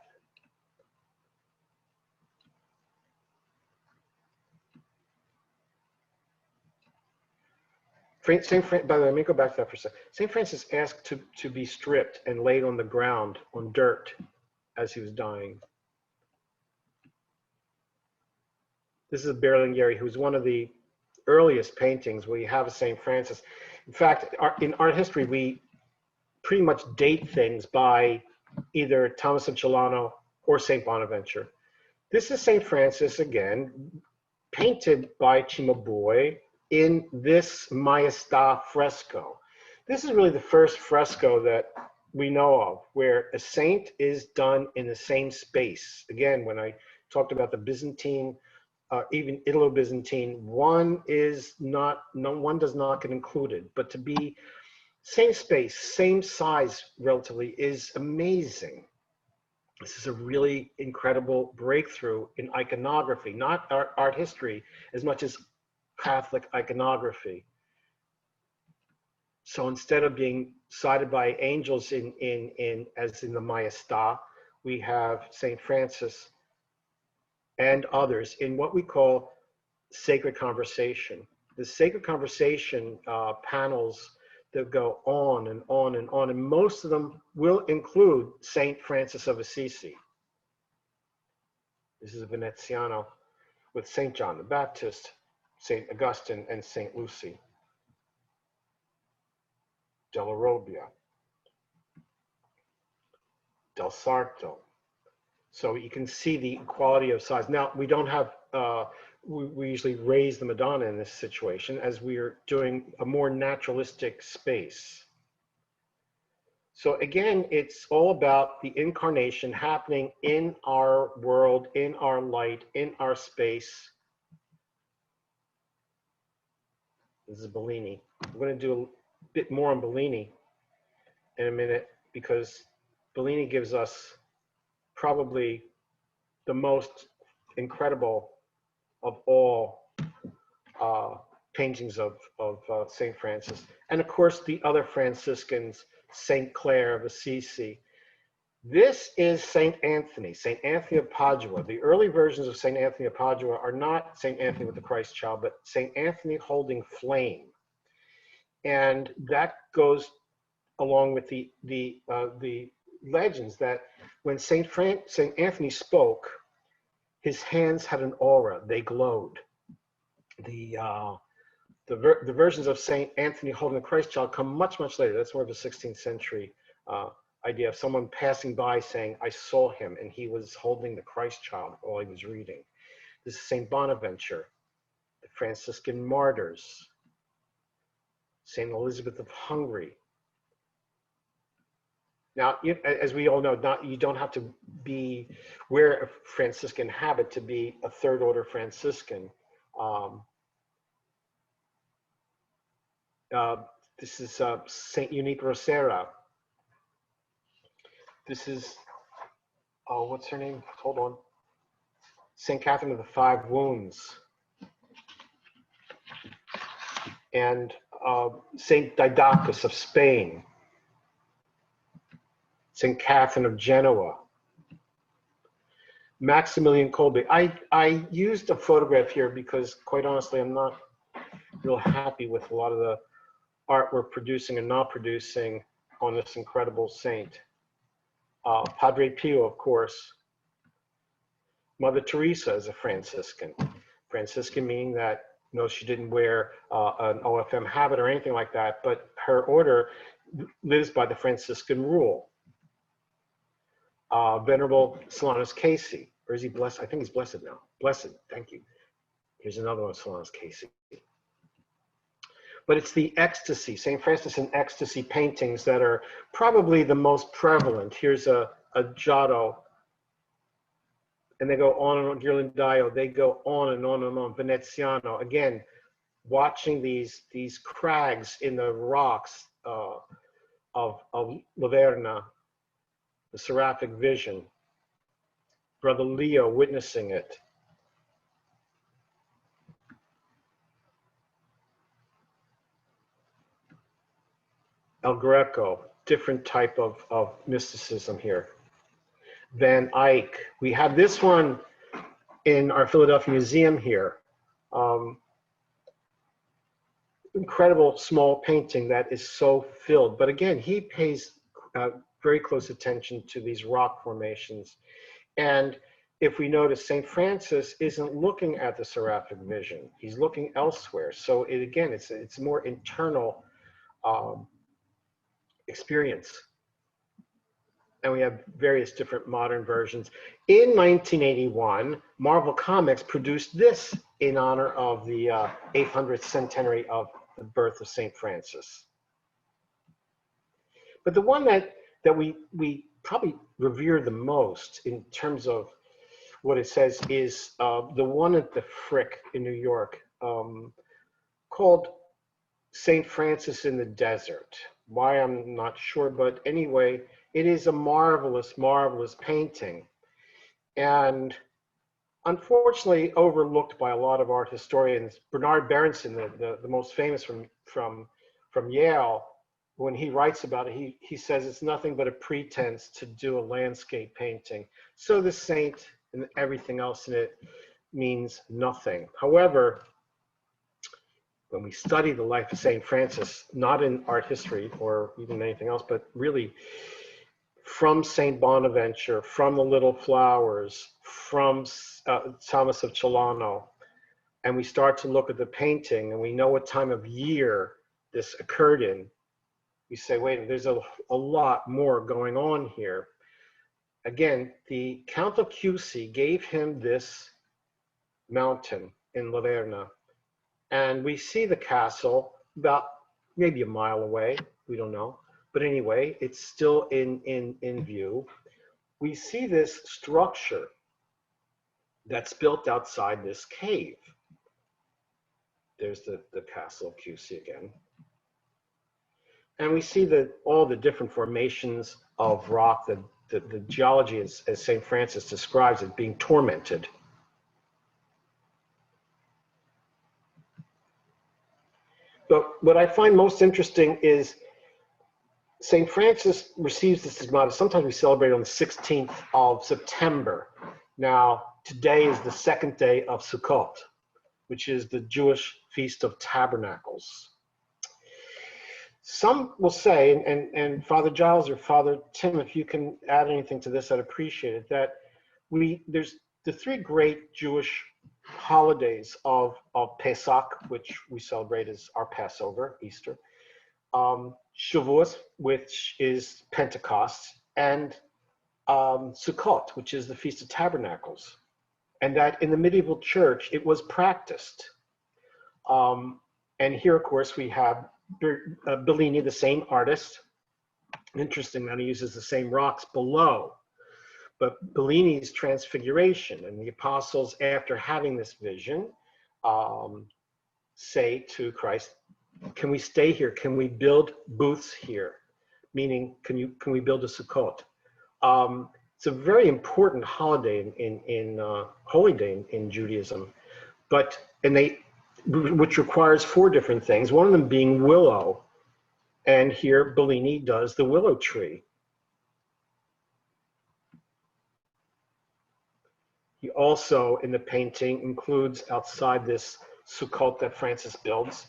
By the way, let me go back to that for a second. St. Francis asked to be stripped and laid on the ground, on dirt, as he was dying. This is a Berlingueri, who's one of the earliest paintings where you have a St. Francis. In fact, in art history, we pretty much date things by either Thomas of Celano or St. Bonaventure. This is St. Francis, again, painted by Cimabue in this Maestà fresco. This is really the first fresco that we know of where a saint is done in the same space. Again, when I talked about the Byzantine, even Italo-Byzantine, one does not get included, but to be same space, same size relatively is amazing. This is a really incredible breakthrough in iconography, not art history as much as Catholic iconography. So instead of being sided by angels as in the Maestà, we have St. Francis and others in what we call sacred conversation. The sacred conversation panels that go on and on and on, and most of them will include Saint Francis of Assisi. This is a Veneziano with Saint John the Baptist, Saint Augustine, and Saint Lucy. Della Robbia, Del Sarto. So you can see the equality of size. Now, we don't have, we usually raise the Madonna in this situation as we are doing a more naturalistic space. So again, it's all about the incarnation happening in our world, in our light, in our space. This is Bellini. I'm going to do a bit more on Bellini in a minute, because Bellini gives us probably the most incredible of all paintings of St. Francis. And of course, the other Franciscans, St. Clare of Assisi. This is St. Anthony of Padua. The early versions of St. Anthony of Padua are not St. Anthony with the Christ child, but St. Anthony holding flame. And that goes along with the legends that when St. Anthony spoke, his hands had an aura, they glowed. The versions of St. Anthony holding the Christ child come much, much later. That's more of a 16th century idea of someone passing by saying, I saw him and he was holding the Christ child while he was reading. This is St. Bonaventure, the Franciscan martyrs, St. Elizabeth of Hungary. Now, as we all know, you don't have to wear a Franciscan habit to be a third order Franciscan. This is St. Unique Serra. This is, oh, what's her name? Hold on. St. Catherine of the Five Wounds. And St. Didacus of Spain. St. Catherine of Genoa. Maximilian Kolbe. I used a photograph here because, quite honestly, I'm not real happy with a lot of the art we're producing and not producing on this incredible saint. Padre Pio, of course. Mother Teresa is a Franciscan. Franciscan meaning that, no, she didn't wear an OFM habit or anything like that, but her order lives by the Franciscan rule. Venerable Solanus Casey, or is he blessed? I think he's blessed now. Blessed, thank you. Here's another one of Solanus Casey. But it's the ecstasy, St. Francis and ecstasy paintings that are probably the most prevalent. Here's a Giotto, and they go on and on, Ghirlandaio, they go on and on and on. Veneziano, again, watching these crags in the rocks of Laverna, the seraphic vision, Brother Leo witnessing it. El Greco, different type of mysticism here. Van Eyck, we have this one in our Philadelphia Museum here. Incredible small painting that is so filled, but again, he pays very close attention to these rock formations. And if we notice, St. Francis isn't looking at the seraphic vision, he's looking elsewhere. So again, it's more internal experience. And we have various different modern versions. In 1981, Marvel Comics produced this in honor of the 800th centenary of the birth of St. Francis. But the one that we probably revere the most in terms of what it says is the one at the Frick in New York, called St. Francis in the Desert. Why, I'm not sure, but anyway, it is a marvelous, marvelous painting. And unfortunately overlooked by a lot of art historians. Bernard Berenson, the most famous from Yale, when he writes about it, he says it's nothing but a pretense to do a landscape painting. So the saint and everything else in it means nothing. However, when we study the life of St. Francis, not in art history or even anything else, but really from St. Bonaventure, from the Little Flowers, from Thomas of Celano, and we start to look at the painting and we know what time of year this occurred in, we say, wait, there's a lot more going on here. Again, the Count of Chiusi gave him this mountain in Laverna, and we see the castle about maybe a mile away, we don't know, but anyway, it's still in view. We see this structure that's built outside this cave. There's the castle of Chiusi again. And we see all the different formations of rock, the geology as St. Francis describes it, being tormented. But what I find most interesting is St. Francis receives this stigmata. Sometimes we celebrate on the 16th of September. Now, today is the second day of Sukkot, which is the Jewish Feast of Tabernacles. Some will say, and Father Giles or Father Tim, if you can add anything to this, I'd appreciate it, that there's the three great Jewish holidays of Pesach, which we celebrate as our Passover, Easter, Shavuot, which is Pentecost, and Sukkot, which is the Feast of Tabernacles. And that in the medieval church, it was practiced. And here, of course, we have Bellini, the same artist. Interesting that he uses the same rocks below. But Bellini's Transfiguration, and the apostles, after having this vision, say to Christ, can we stay here? Can we build booths here? Meaning, can we build a Sukkot? It's a very important holiday holy day in Judaism, which requires four different things. One of them being willow, and here Bellini does the willow tree. He also, in the painting, includes outside this Sukkot that Francis builds,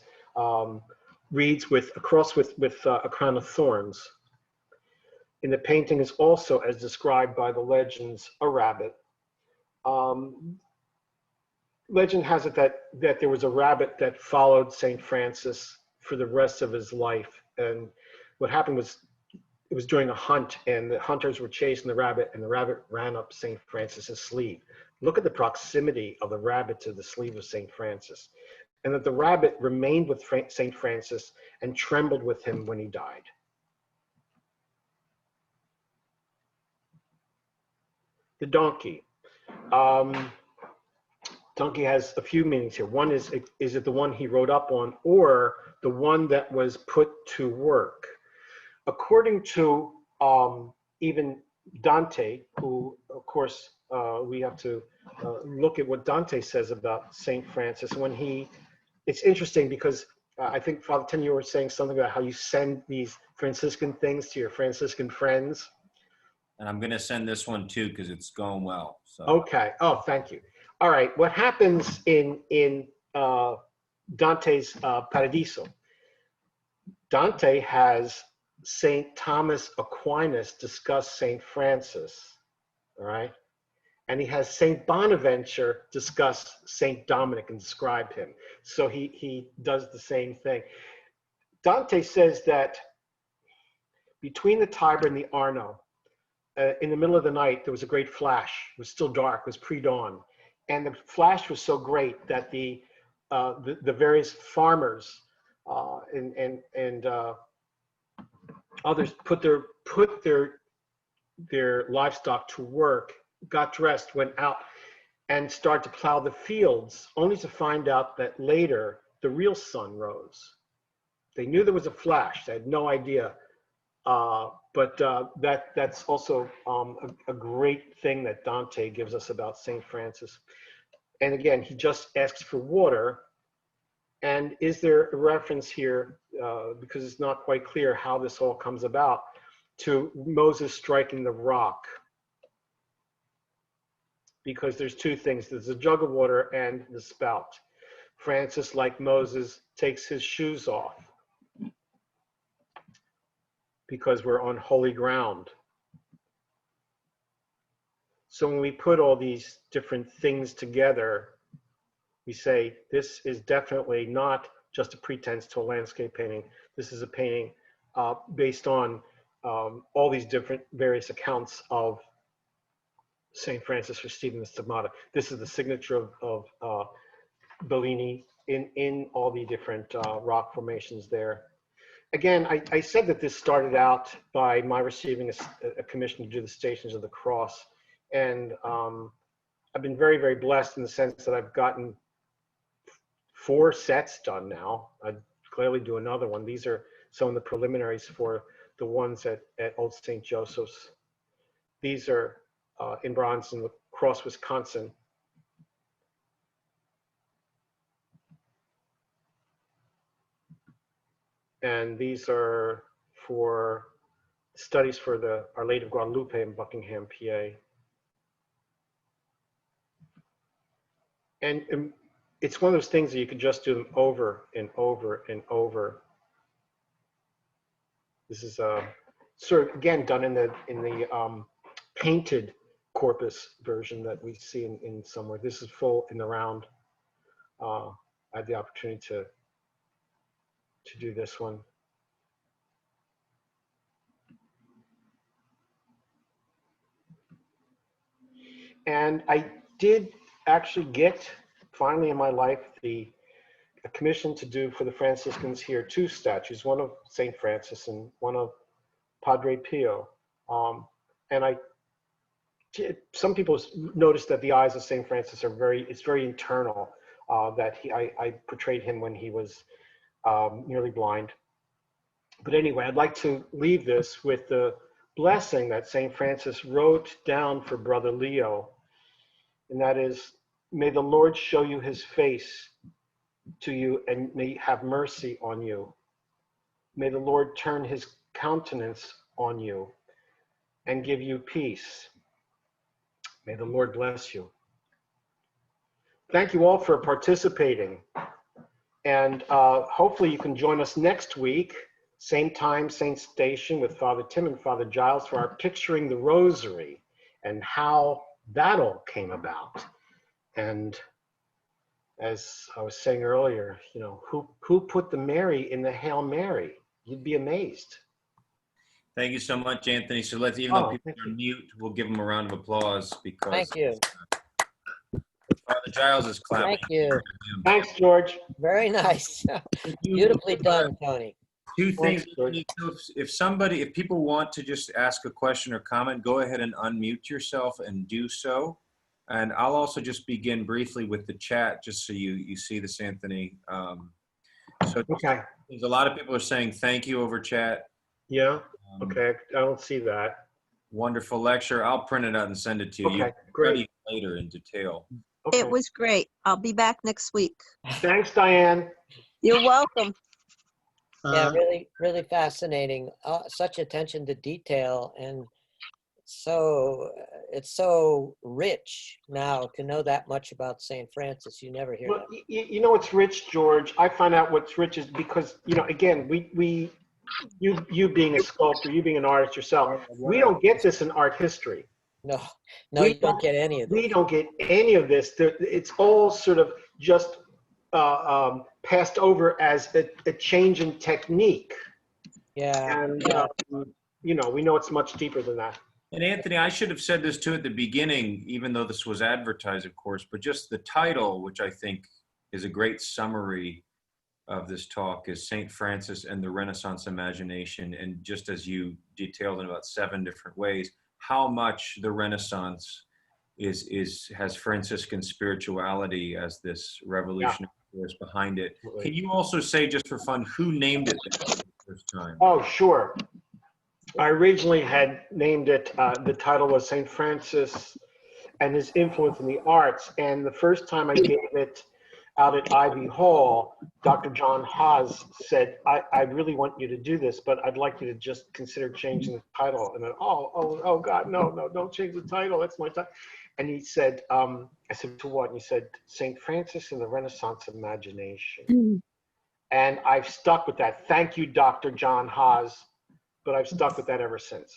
reeds a cross with a crown of thorns. In the painting is also, as described by the legends, a rabbit. Legend has it that there was a rabbit that followed St. Francis for the rest of his life. And what happened was, it was during a hunt, and the hunters were chasing the rabbit, and the rabbit ran up St. Francis's sleeve. Look at the proximity of the rabbit to the sleeve of St. Francis. And that the rabbit remained with St. Francis and trembled with him when he died. The donkey. Donkey has a few meanings here. One is it the one he rode up on, or the one that was put to work? According to even Dante, who, of course, we have to look at what Dante says about St. Francis. It's interesting because I think, Father Tim, you were saying something about how you send these Franciscan things to your Franciscan friends. And I'm going to send this one too because it's going well. So. Okay. Oh, thank you. All right. What happens in Dante's Paradiso? Dante has St. Thomas Aquinas discuss St. Francis. All right. And he has St. Bonaventure discuss St. Dominic and describe him. So he does the same thing. Dante says that between the Tiber and the Arno, in the middle of the night, there was a great flash. It was still dark, it was pre-dawn. And the flash was so great that the various farmers and others put their livestock to work, got dressed, went out, and started to plow the fields, only to find out that later the real sun rose. They knew there was a flash. They had no idea. But that's also a great thing that Dante gives us about St. Francis. And again, he just asks for water. And is there a reference here, because it's not quite clear how this all comes about, to Moses striking the rock? Because there's two things. There's a jug of water and the spout. Francis, like Moses, takes his shoes off because we're on holy ground. So when we put all these different things together, we say this is definitely not just a pretense to a landscape painting. This is a painting based on all these different various accounts of St. Francis or Stephen the Stigmata. This is the signature of Bellini in all the different rock formations there. Again, I said that this started out by my receiving a commission to do the Stations of the Cross. And I've been very, very blessed in the sense that I've gotten 4 sets done now. I'd clearly do another one. These are some of the preliminaries for the ones at Old St. Joseph's. These are in bronze in La Crosse, Wisconsin. And these are for studies for the Our Lady of Guadalupe in Buckingham, PA. And it's one of those things that you could just do them over and over and over. This is sort of, again, done in the painted corpus version that we see in somewhere. This is full in the round. I had the opportunity to do this one. And I did actually get, finally in my life, a commission to do for the Franciscans here 2 statues, one of St. Francis and one of Padre Pio. And some people noticed that the eyes of St. Francis are it's very internal, that I portrayed him when he was nearly blind. But anyway, I'd like to leave this with the blessing that St. Francis wrote down for Brother Leo, and that is, may the Lord show you his face to you and may have mercy on you. May the Lord turn his countenance on you and give you peace. May the Lord bless you. Thank you all for participating. And hopefully you can join us next week, same time, same station, with Father Tim and Father Giles for our Picturing the Rosary and how that all came about. And as I was saying earlier, you know, who put the Mary in the Hail Mary? You'd be amazed. Thank you so much, Anthony. So let's, even though people are mute, we'll give them a round of applause because Thank you. Father Giles is clapping. Thank you. Thanks, George. Very nice. Beautifully done, Tony. 2 things. Thanks, If people want to just ask a question or comment, go ahead and unmute yourself and do so. And I'll also just begin briefly with the chat, just so you see this, Anthony. Okay. There's a lot of people are saying thank you over chat. Yeah. Okay. I don't see that. Wonderful lecture. I'll print it out and send it to you. Okay, You can great. study later in detail. Okay. It was great. I'll be back next week. Thanks, Diane. You're welcome. Yeah, really, really fascinating. Such attention to detail, and it's so rich now to know that much about St. Francis. You never hear Well, that. you know what's rich, George? I find out what's rich is because, you know, again, you being a sculptor, you being an artist yourself, we don't get this in art history. No, you don't get any of this. We don't get any of this. It's all sort of just passed over as a change in technique. Yeah. And, yeah. you know, we know it's much deeper than that. And Anthony, I should have said this too at the beginning, even though this was advertised, of course, but just the title, which I think is a great summary of this talk, is St. Francis and the Renaissance Imagination. And just as you detailed in about 7 different ways, how much the Renaissance has Franciscan spirituality as this revolutionary force behind it. Can you also say, just for fun, who named it the first time? Oh, sure. I originally had named it, the title was St. Francis and His Influence in the Arts. And the first time I gave it out at Ivy Hall, Dr. John Haas said, I really want you to do this, but I'd like you to just consider changing the title. And then, oh God, no, don't change the title. That's my title. And he said, I said, to what? And he said, St. Francis and the Renaissance imagination. And I've stuck with that. Thank you, Dr. John Haas, but I've stuck with that ever since.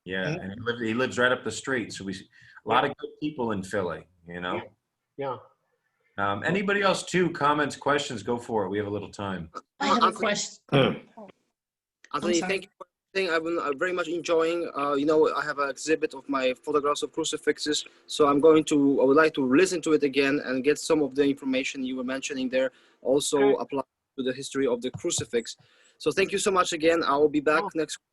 Yeah, and he lives right up the street. So a lot of good people in Philly, you know? Yeah. Anybody else too? Comments, questions? Go for it. We have a little time. I have a question. Anthony, thank you for everything. I've been very much enjoying. I have an exhibit of my photographs of crucifixes, so I would like to listen to it again and get some of the information you were mentioning there. Also apply to the history of the crucifix. So thank you so much again. I will be back next week.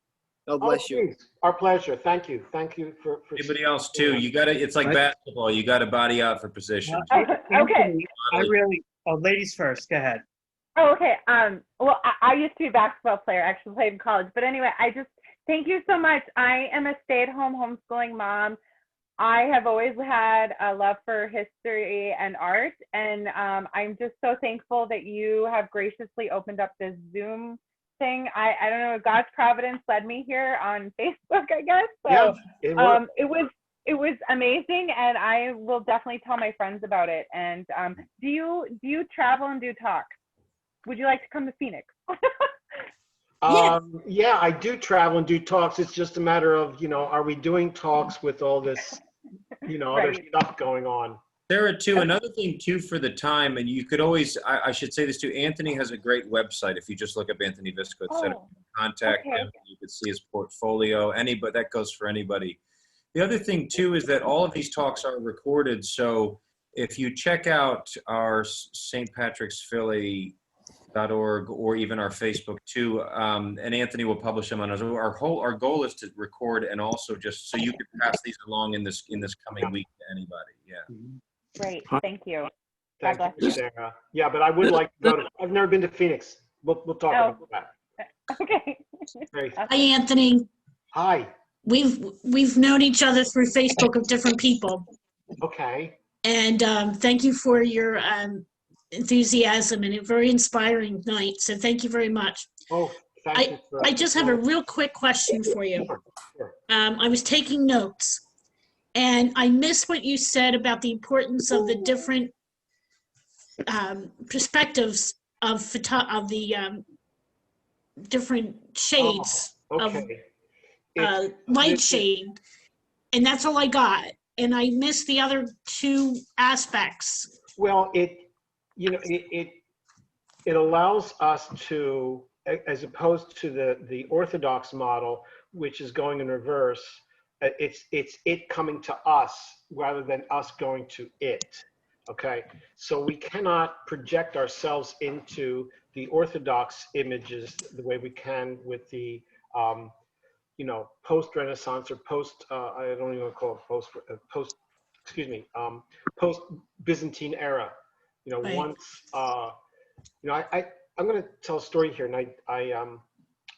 God bless you. Please. Our pleasure. Thank you. Thank you for Anybody else too? You got to. It's like basketball. You got to body out for position. Okay. Ladies first. Go ahead. Oh, okay. Well, I used to be a basketball player. I actually played in college. But anyway, thank you so much. I am a stay-at-home homeschooling mom. I have always had a love for history and art. And I'm just so thankful that you have graciously opened up this Zoom thing. I don't know, God's providence led me here on Facebook, I guess. So it was amazing, and I will definitely tell my friends about it. And do you travel and do talks? Would you like to come to Phoenix? Yeah, I do travel and do talks. It's just a matter of, are we doing talks with all this, other stuff going on? Sarah, too, another thing, too, for the time, and you could always, I should say this, too, Anthony has a great website. If you just look up Anthony Visco, contact him, you could see his portfolio, but that goes for anybody. The other thing, too, is that all of these talks are recorded, so if you check out our stpatricksphilly.org or even our Facebook, too, and Anthony will publish them on us. Our goal is to record and also just so you can pass these along in this coming week to anybody. Yeah. Great. Thank you. Thank you, Sarah. Yeah, but I would like to go I've never been to Phoenix. We'll talk about that. Okay. Great. Hi, Anthony. Hi. We've known each other through Facebook of different people. Okay. And thank you for your enthusiasm and a very inspiring night. So thank you very much. Oh, thank you. I just have a real quick question for you. Sure. I was taking notes, and I missed what you said about the importance of the different perspectives of the different shades of light shade, and that's all I got. And I missed the other two aspects. Well, it allows us to, as opposed to the Orthodox model, which is going in reverse, it's it coming to us rather than us going to it. Okay, so we cannot project ourselves into the Orthodox images the way we can with the post-Renaissance or I don't even call it post-Byzantine era. Right. Once, I'm going to tell a story here. And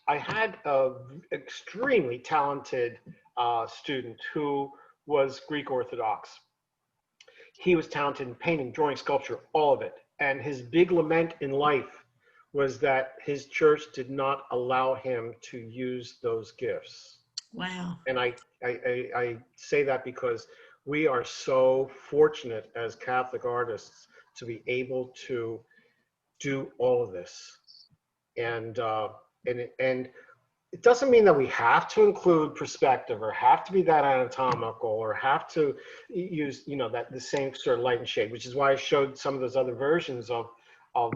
I had a extremely talented student who was Greek Orthodox. He was talented in painting, drawing, sculpture, all of it. And his big lament in life was that his church did not allow him to use those gifts. Wow. And I say that because we are so fortunate as Catholic artists to be able to do all of this. And it doesn't mean that we have to include perspective or have to be that anatomical or have to use, that the same sort of light and shade, which is why I showed some of those other versions of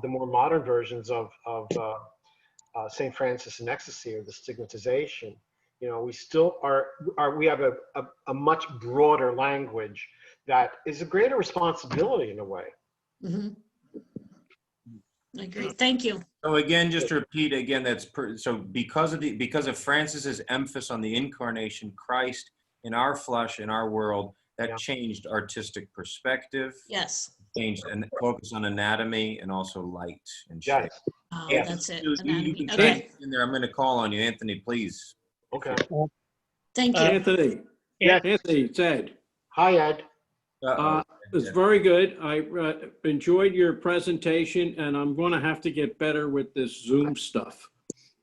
the more modern versions of St. Francis and Ecstasy or the stigmatization. We still we have a much broader language that is a greater responsibility in a way. Mm-hmm. I agree. Thank you. So again, just to repeat again, because of Francis's emphasis on the incarnation, Christ in our flesh, in our world, that changed artistic perspective. Yes. Changed and focus on anatomy and also light and shape. Yes. Oh, Yes. that's it. You Anatomy. can Okay. type in there. I'm going to call on you, Anthony, please. Okay. Thank you. Anthony. Yes. Anthony, it's Ed. Hi, Ed. It's very good. I enjoyed your presentation, and I'm going to have to get better with this Zoom stuff.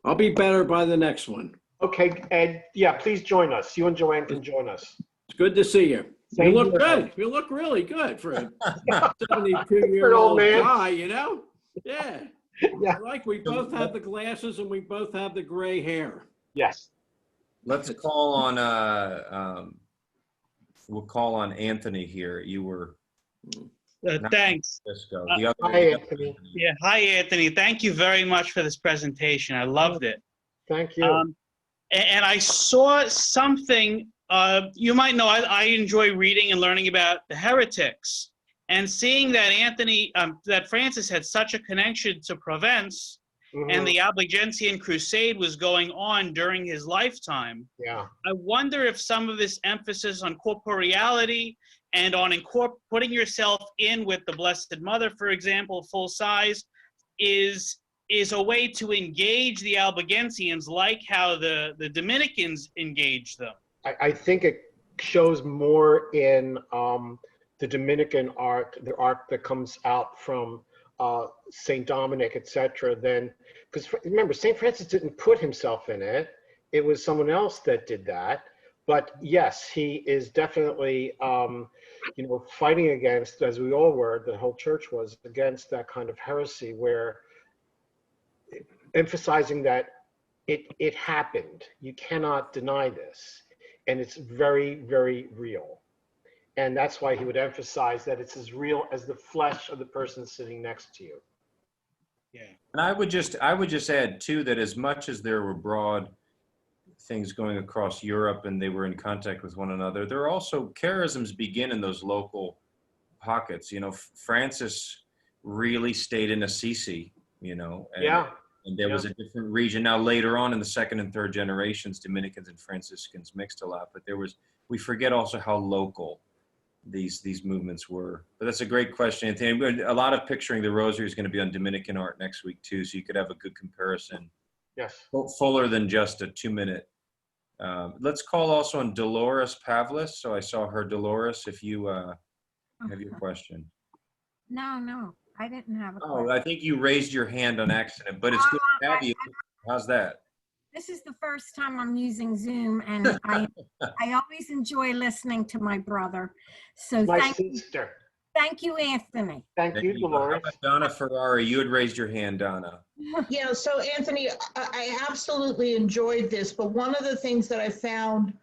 I'll be better by the next one. Okay, Ed. Yeah, please join us. You and Joanne can join us. good to see you. Same You look here. good. You look really good for a For an 72-year-old old man. guy, you know? Yeah. Yeah. I like we both have the glasses and we both have the gray hair. Yes. Let's call on, we'll call on Anthony here. You were. Thanks. Visco. Hi, Anthony. Yeah, hi, Anthony. Thank you very much for this presentation. I loved it. Thank you. And I saw something, you might know, I enjoy reading and learning about the heretics. And seeing that that Francis had such a connection to Provence, and the Albigensian Crusade was going on during his lifetime. Yeah. I wonder if some of this emphasis on corporeality and on putting yourself in with the Blessed Mother, for example, full size, is a way to engage the Albigensians like how the Dominicans engage them. I think it shows more in the Dominican art, the art that comes out from St. Dominic, etc. Then, because remember, St. Francis didn't put himself in it. It was someone else that did that. But yes, he is definitely, fighting against, as we all were, the whole church was, against that kind of heresy where emphasizing that it happened. You cannot deny this. And it's very, very real. And that's why he would emphasize that it's as real as the flesh of the person sitting next to you. Yeah. And I would just add too that as much as there were broad things going across Europe and they were in contact with one another, there are also charisms begin in those local pockets. Francis really stayed in Assisi, and there was a different region. Now later on in the second and third generations, Dominicans and Franciscans mixed a lot, but we forget also how local these movements were. But that's a great question, Anthony. A lot of picturing the rosary is going to be on Dominican art next week too, so you could have a good comparison. Yes. Fuller than just a 2-minute. Let's call also on Dolores Pavlis. So I saw her. Dolores, if you have your question. No, I didn't have a question. Oh, I think you raised your hand on accident, but it's good to have you. How's that? This is the first time I'm using Zoom, and I always enjoy listening to my brother. So My sister. Thank you, Anthony. Thank you, Dolores. How about Donna Ferrari? You had raised your hand, Donna. Yeah, so Anthony, I absolutely enjoyed this, but one of the things that I found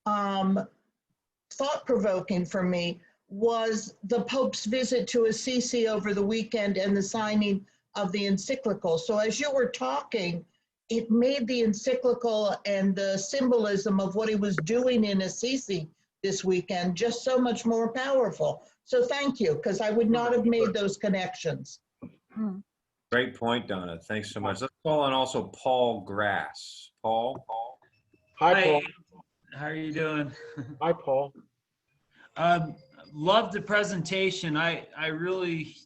thought-provoking for me was the Pope's visit to Assisi over the weekend and the signing of the encyclical. So as you were talking, it made the encyclical and the symbolism of what he was doing in Assisi this weekend just so much more powerful. So thank you, because I would not have made those connections. Great point, Donna. Thanks so much. Let's call on also Paul Grass. Paul? Hi, Paul. How are you doing? Hi, Paul. Loved the presentation. I really,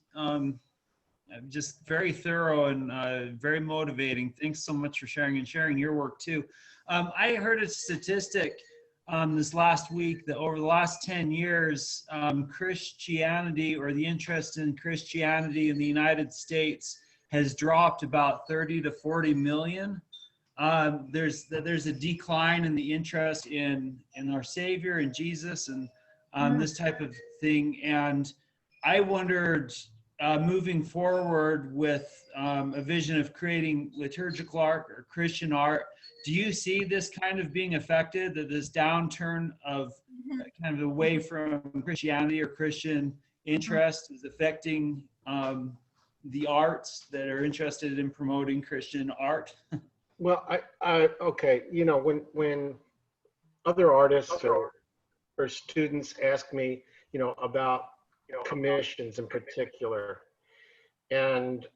just very thorough and very motivating. Thanks so much for sharing and sharing your work too. I heard a statistic this last week that over the last 10 years, Christianity, or the interest in Christianity in the United States, has dropped about 30 to 40 million. There's a decline in the interest in our Savior and Jesus and this type of thing. And I wondered, moving forward with a vision of creating liturgical art or Christian art, do you see this kind of being affected, that this downturn of kind of away from Christianity or Christian interest is affecting the arts that are interested in promoting Christian art? Well, okay, when other artists or students ask me, about commissions in particular, and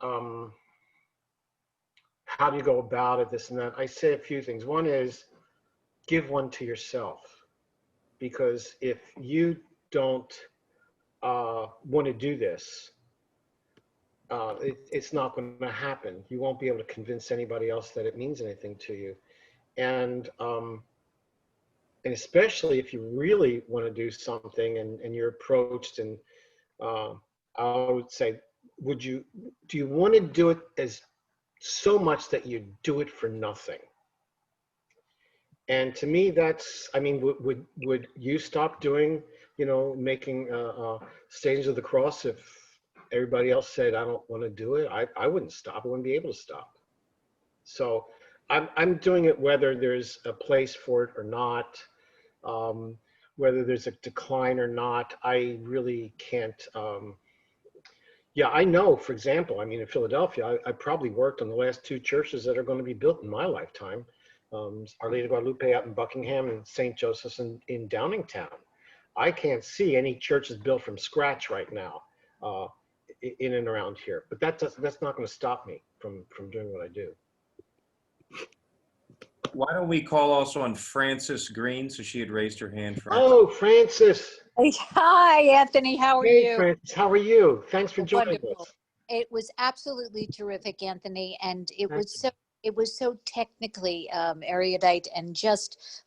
how do you go about it, this and that, I say a few things. One is give one to yourself, because if you don't want to do this, it's not going to happen. You won't be able to convince anybody else that it means anything to you. And especially if you really want to do something and you're approached, and I would say, do you want to do it as so much that you do it for nothing? And to me, that's, I mean, would you stop doing, making Stations of the Cross if everybody else said, I don't want to do it? I wouldn't stop. I wouldn't be able to stop. So I'm doing it whether there's a place for it or not, whether there's a decline or not. I really can't. Yeah, I know, for example, I mean, in Philadelphia, I probably worked on the last 2 churches that are going to be built in my lifetime. Our Lady of Guadalupe out in Buckingham and St. Joseph's in Downingtown. I can't see any churches built from scratch right now in and around here. But that's not going to stop me from doing what I do. Why don't we call also on Frances Green? So she had raised her hand. Oh, Frances. Hi, Anthony. How are Hey, you? Frances. How are you? Thanks for joining Wonderful. us. It was absolutely terrific, Anthony, and it was so technically erudite and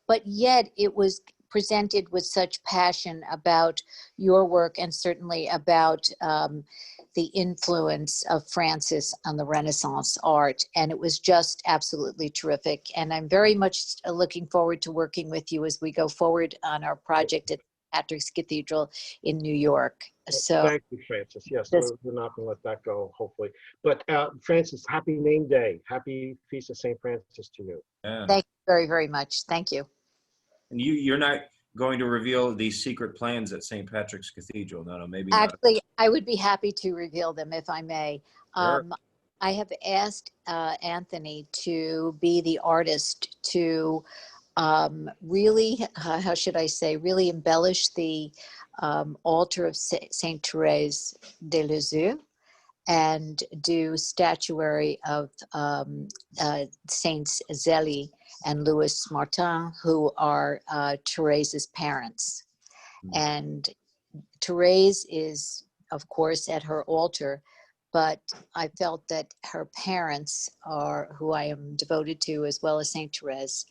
but yet it was presented with such passion about your work and certainly about the influence of Francis on the Renaissance art. And it was just absolutely terrific. And I'm very much looking forward to working with you as we go forward on our project at Patrick's Cathedral in New York. So thank you, Frances. Yes, we're not going to let that go, hopefully. But Frances, happy name day. Happy Feast of St. Francis to you. Yeah. Thank you very, very much. Thank you. And you're not going to reveal these secret plans at St. Patrick's Cathedral? No, maybe not. Actually, I would be happy to reveal them if I may. Sure. I have asked Anthony to be the artist to really, how should I say, really embellish the altar of Saint Therese de Lisieux and do statuary of Saints Zélie and Louis Martin, who are Therese's parents. And Therese is, of course, at her altar, but I felt that her parents, who I am devoted to, as well as Saint Therese,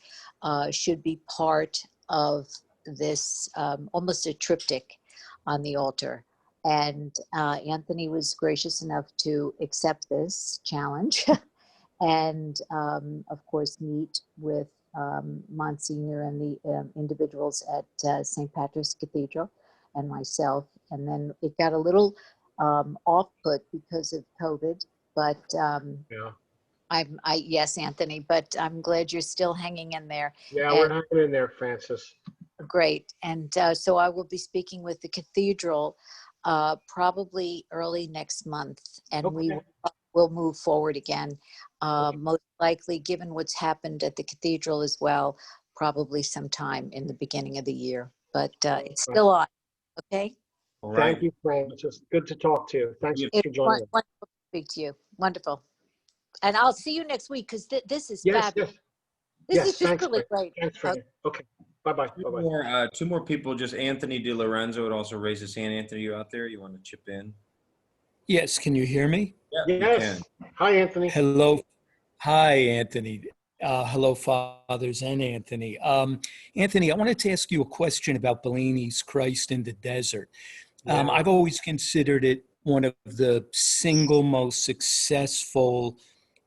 should be part of this, almost a triptych on the altar. And Anthony was gracious enough to accept this challenge and, of course, meet with Monsignor and the individuals at St. Patrick's Cathedral and myself. And then it got a little off-put because of COVID, but yes, Anthony, but I'm glad you're still hanging in there. Yeah, we're hanging in there, Frances. Great. And so I will be speaking with the cathedral probably early next month, and we will move forward again. Most likely, given what's happened at the cathedral as well, probably sometime in the beginning of the year. But it's still on. Okay. All right. Thank you, Frances. Good to talk to you. Thanks for joining us. Wonderful to speak to you. Wonderful. And I'll see you next week because this is fabulous. This is just really great. Thanks, Frank. Okay. Bye-bye. Bye-bye. Two more people, just Anthony De Lorenzo would also raise his hand. Anthony, you out there? You want to chip in? Yes, can you hear me? Yeah, yes. Hi, Anthony. Hello. Hi, Anthony. Hello, fathers and Anthony. Anthony, I wanted to ask you a question about Bellini's Christ in the Desert. I've always considered it one of the single most successful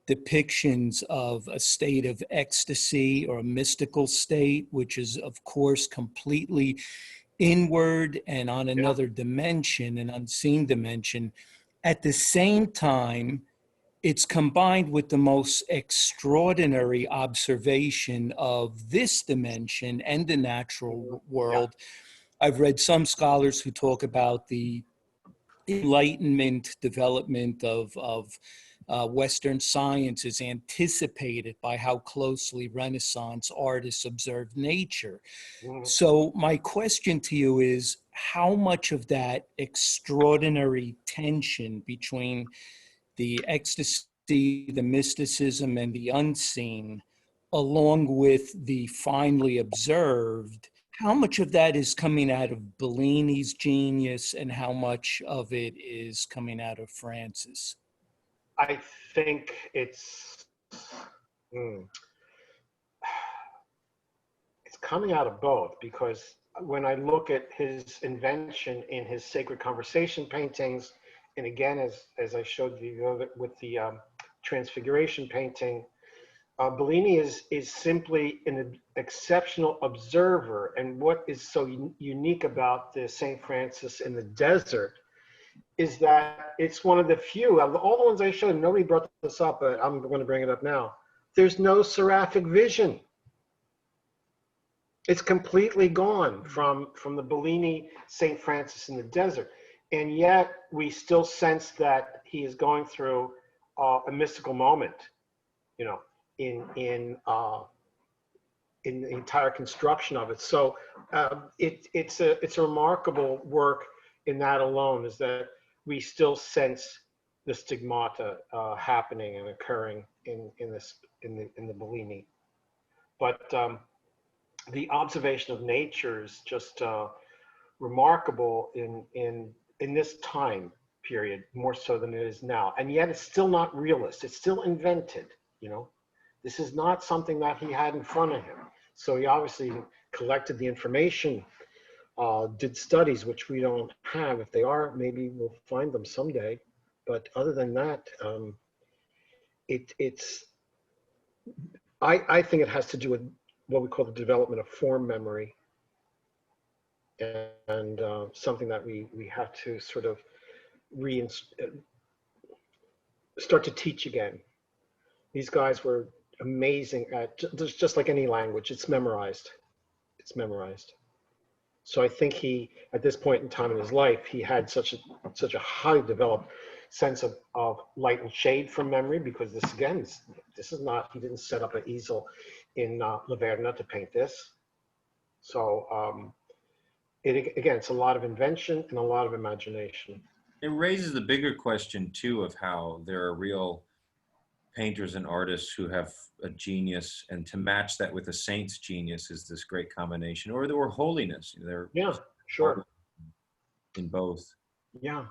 depictions of a state of ecstasy or a mystical state, which is, of course, completely inward and on another dimension, an unseen dimension. At the same time, it's combined with the most extraordinary observation of this dimension and the natural world. I've read some scholars who talk about the Enlightenment development of Western science is anticipated by how closely Renaissance artists observed nature. So my question to you is, how much of that extraordinary tension between the ecstasy, the mysticism, and the unseen, along with the finely observed, how much of that is coming out of Bellini's genius and how much of it is coming out of Francis? I think it's coming out of both, because when I look at his invention in his Sacred Conversation paintings, and again, as I showed you with the Transfiguration painting, Bellini is simply an exceptional observer. And what is so unique about the St. Francis in the desert is that it's one of the few, of all the ones I showed, nobody brought this up, but I'm going to bring it up now. There's no seraphic vision. It's completely gone from the Bellini St. Francis in the desert. And yet we still sense that he is going through a mystical moment, you know, in the entire construction of it. So it's a remarkable work in that alone, is that we still sense the stigmata happening and occurring in the Bellini. But the observation of nature is just remarkable in this time period, more so than it is now. And yet it's still not realist. It's still invented, you know. This is not something that he had in front of him. So he obviously collected the information, did studies, which we don't have. If they are, maybe we'll find them someday. But other than that, I think it has to do with what we call the development of form memory, and something that we have to sort of start to teach again. These guys were amazing at, just like any language, it's memorized. It's memorized. So I think he, at this point in time in his life, he had such a highly developed sense of light and shade from memory, because this, again, this is not, he didn't set up an easel in Laverna to paint this. So again, it's a lot of invention and a lot of imagination. It raises the bigger question too of how there are real painters and artists who have a genius, and to match that with a saint's genius is this great combination, or holiness. They're sure in both. Yeah.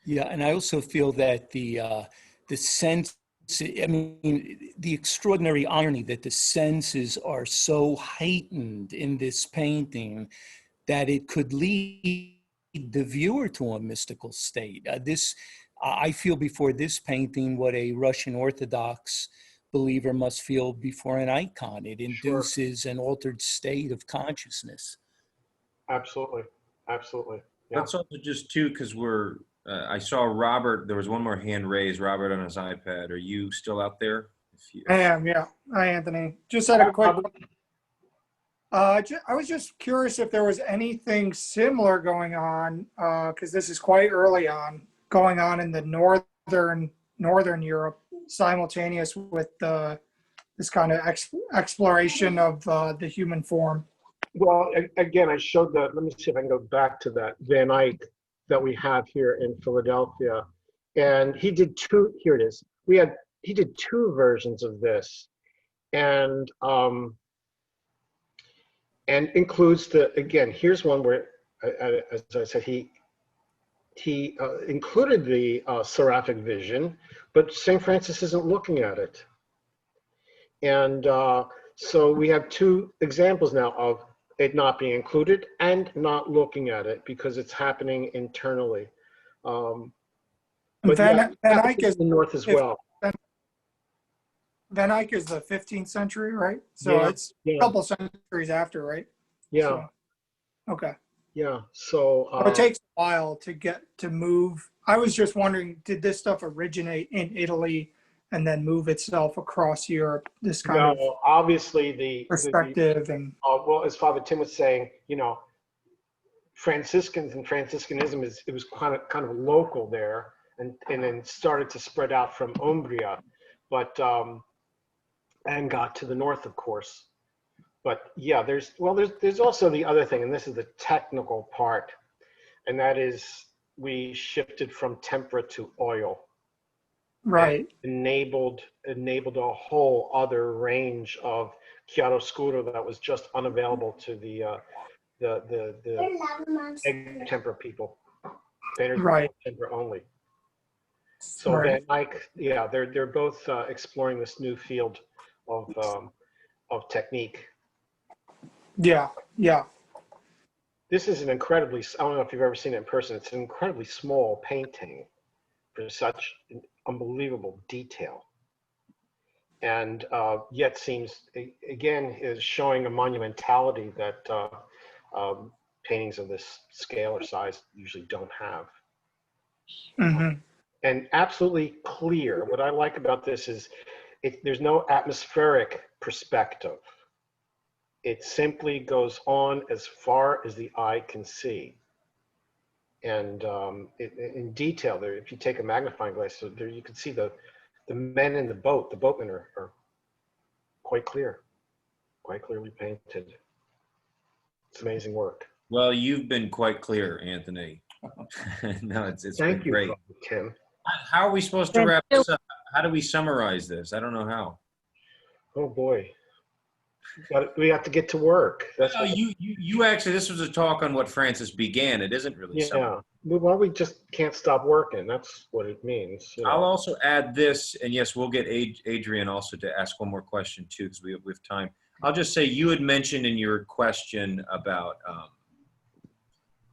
Yeah, and I also feel that the sense, I mean, the extraordinary irony that the senses are so heightened in this painting that it could lead the viewer to a mystical state. I feel before this painting what a Russian Orthodox believer must feel before an icon. It induces an altered state of consciousness. Absolutely, absolutely. Yeah. Let's also just too, because we're, I saw Robert, there was one more hand raised, Robert on his iPad. Are you still out there? I am, yeah. Hi, Anthony. Just had a quick, I was just curious if there was anything similar going on, because this is quite early on, going on in the northern Europe, simultaneous with this kind of exploration of the human form. Well, again, I showed that. Let me see if I can go back to that Van Eyck that we have here in Philadelphia, and he did two. Here it is. He did two versions of this, and includes again. Here's one where, as I said, he included the seraphic vision, but St. Francis isn't looking at it. And so we have two examples now of it not being included and not looking at it because it's happening internally. But Van Eyck is in the north as well. Van Eyck is the 15th century, right? So it's a couple centuries after, right? Yeah. So, okay. Yeah. So it takes a while to move. I was just wondering, did this stuff originate in Italy and then move itself across Europe? This kind of obviously the perspective and well, as Father Tim was saying, you know, Franciscans and Franciscanism it was kind of local there, and then started to spread out from Umbria, but and got to the north, of course. But yeah, there's also the other thing, and this is the technical part, and that is we shifted from tempera to oil. Right. Enabled a whole other range of chiaroscuro that was just unavailable to the egg tempera people. Painters right. Tempera only. So Van Eyck, yeah, they're both exploring this new field of technique. Yeah, yeah. This is an incredibly, I don't know if you've ever seen it in person, it's an incredibly small painting for such unbelievable detail. and yet seems, again, is showing a monumentality that paintings of this scale or size usually don't have. Mm-hmm. And absolutely clear. What I like about this is there's no atmospheric perspective. It simply goes on as far as the eye can see. And in detail, there, if you take a magnifying glass, so there you can see the men in the boat. The boatmen are quite clear, quite clearly painted. It's amazing work. Well, you've been quite clear, Anthony. No, it's Thank been you, great. Tim. How are we supposed to wrap this up? How do we summarize this? I don't know how. Oh boy, we have to get to work. That's no, you actually, this was a talk on what Francis began. It isn't really yeah. Well, we just can't stop working. That's what it means. You know. I'll also add this, and yes, we'll get Adrian also to ask one more question too, because we have time. I'll just say you had mentioned in your question about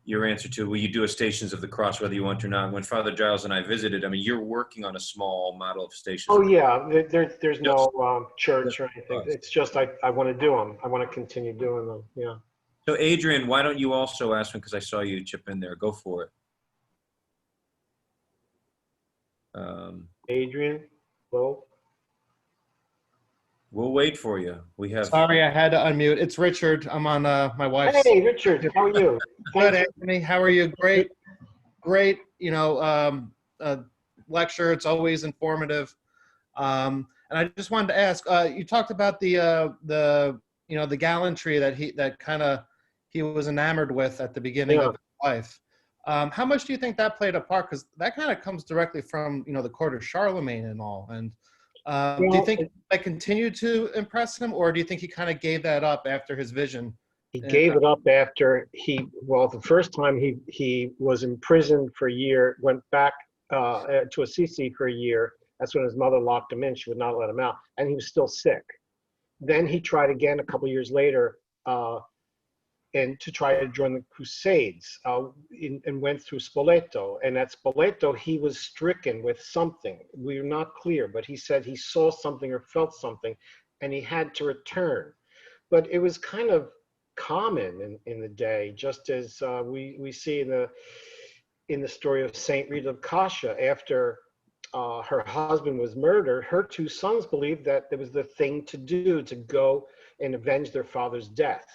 your answer to, will you do a Stations of the Cross, whether you want to or not? When Father Giles and I visited, I mean, you're working on a small model of Stations. Oh yeah, there's no church or anything. It's just I want to do them. I want to continue doing them. Yeah. So Adrian, why don't you also ask one, because I saw you chip in there. Go for it. Adrian, well, we'll wait for you. We have. Sorry, I had to unmute. It's Richard. I'm on my wife's. Hey, Richard, how are you? Good, Anthony. How are you? Great, great. You know, lecture. It's always informative. And I just wanted to ask. You talked about the you know, the gallantry that he was enamored with at the beginning of his life. How much do you think that played a part? Because that kind of comes directly from, you know, the court of Charlemagne and all. And do you think that continued to impress him, or do you think he kind of gave that up after his vision? He gave it up after the first time he was imprisoned for a year, went back to Assisi for a year. That's when his mother locked him in. She would not let him out, and he was still sick. Then he tried again a couple years later, and to try to join the Crusades, and went through Spoleto. And at Spoleto, he was stricken with something. We're not clear, but he said he saw something or felt something, and he had to return. But it was kind of common in the day, just as we see in the story of Saint Rita of Cascia. After her husband was murdered, her two sons believed that it was the thing to do, to go and avenge their father's death.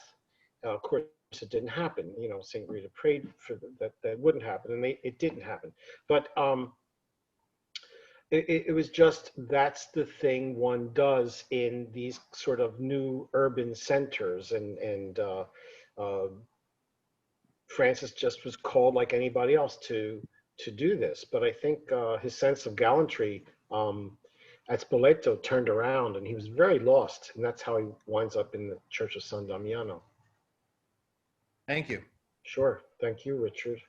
Of course, it didn't happen. You know, Saint Rita prayed for that wouldn't happen, and it didn't happen. But it was just, that's the thing one does in these sort of new urban centers, and Francis just was called like anybody else to do this. But I think his sense of gallantry at Spoleto turned around, and he was very lost, and that's how he winds up in the Church of San Damiano. Thank you. Sure. Thank you, Richard.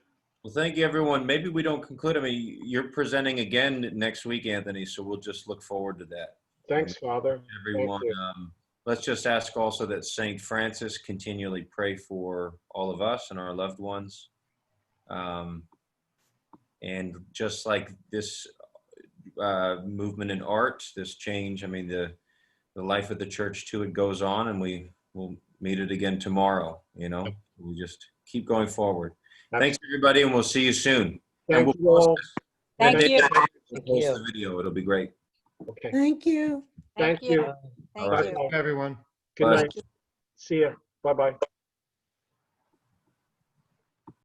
Well, thank you, everyone. Maybe we don't conclude. I mean, you're presenting again next week, Anthony, so we'll just look forward to that. Thanks, Father. Everyone, let's just ask also that St. Francis continually pray for all of us and our loved ones. And just like this movement in art, this change, I mean, the life of the church too, it goes on, and we will meet it again tomorrow, you know. We just keep going forward. Thanks, everybody, and we'll see you soon. Thank you all. Thank you. We'll post the video. It'll be great. Okay. Thank you. Thank you. All right. Everyone. Good night. See ya. Bye-bye.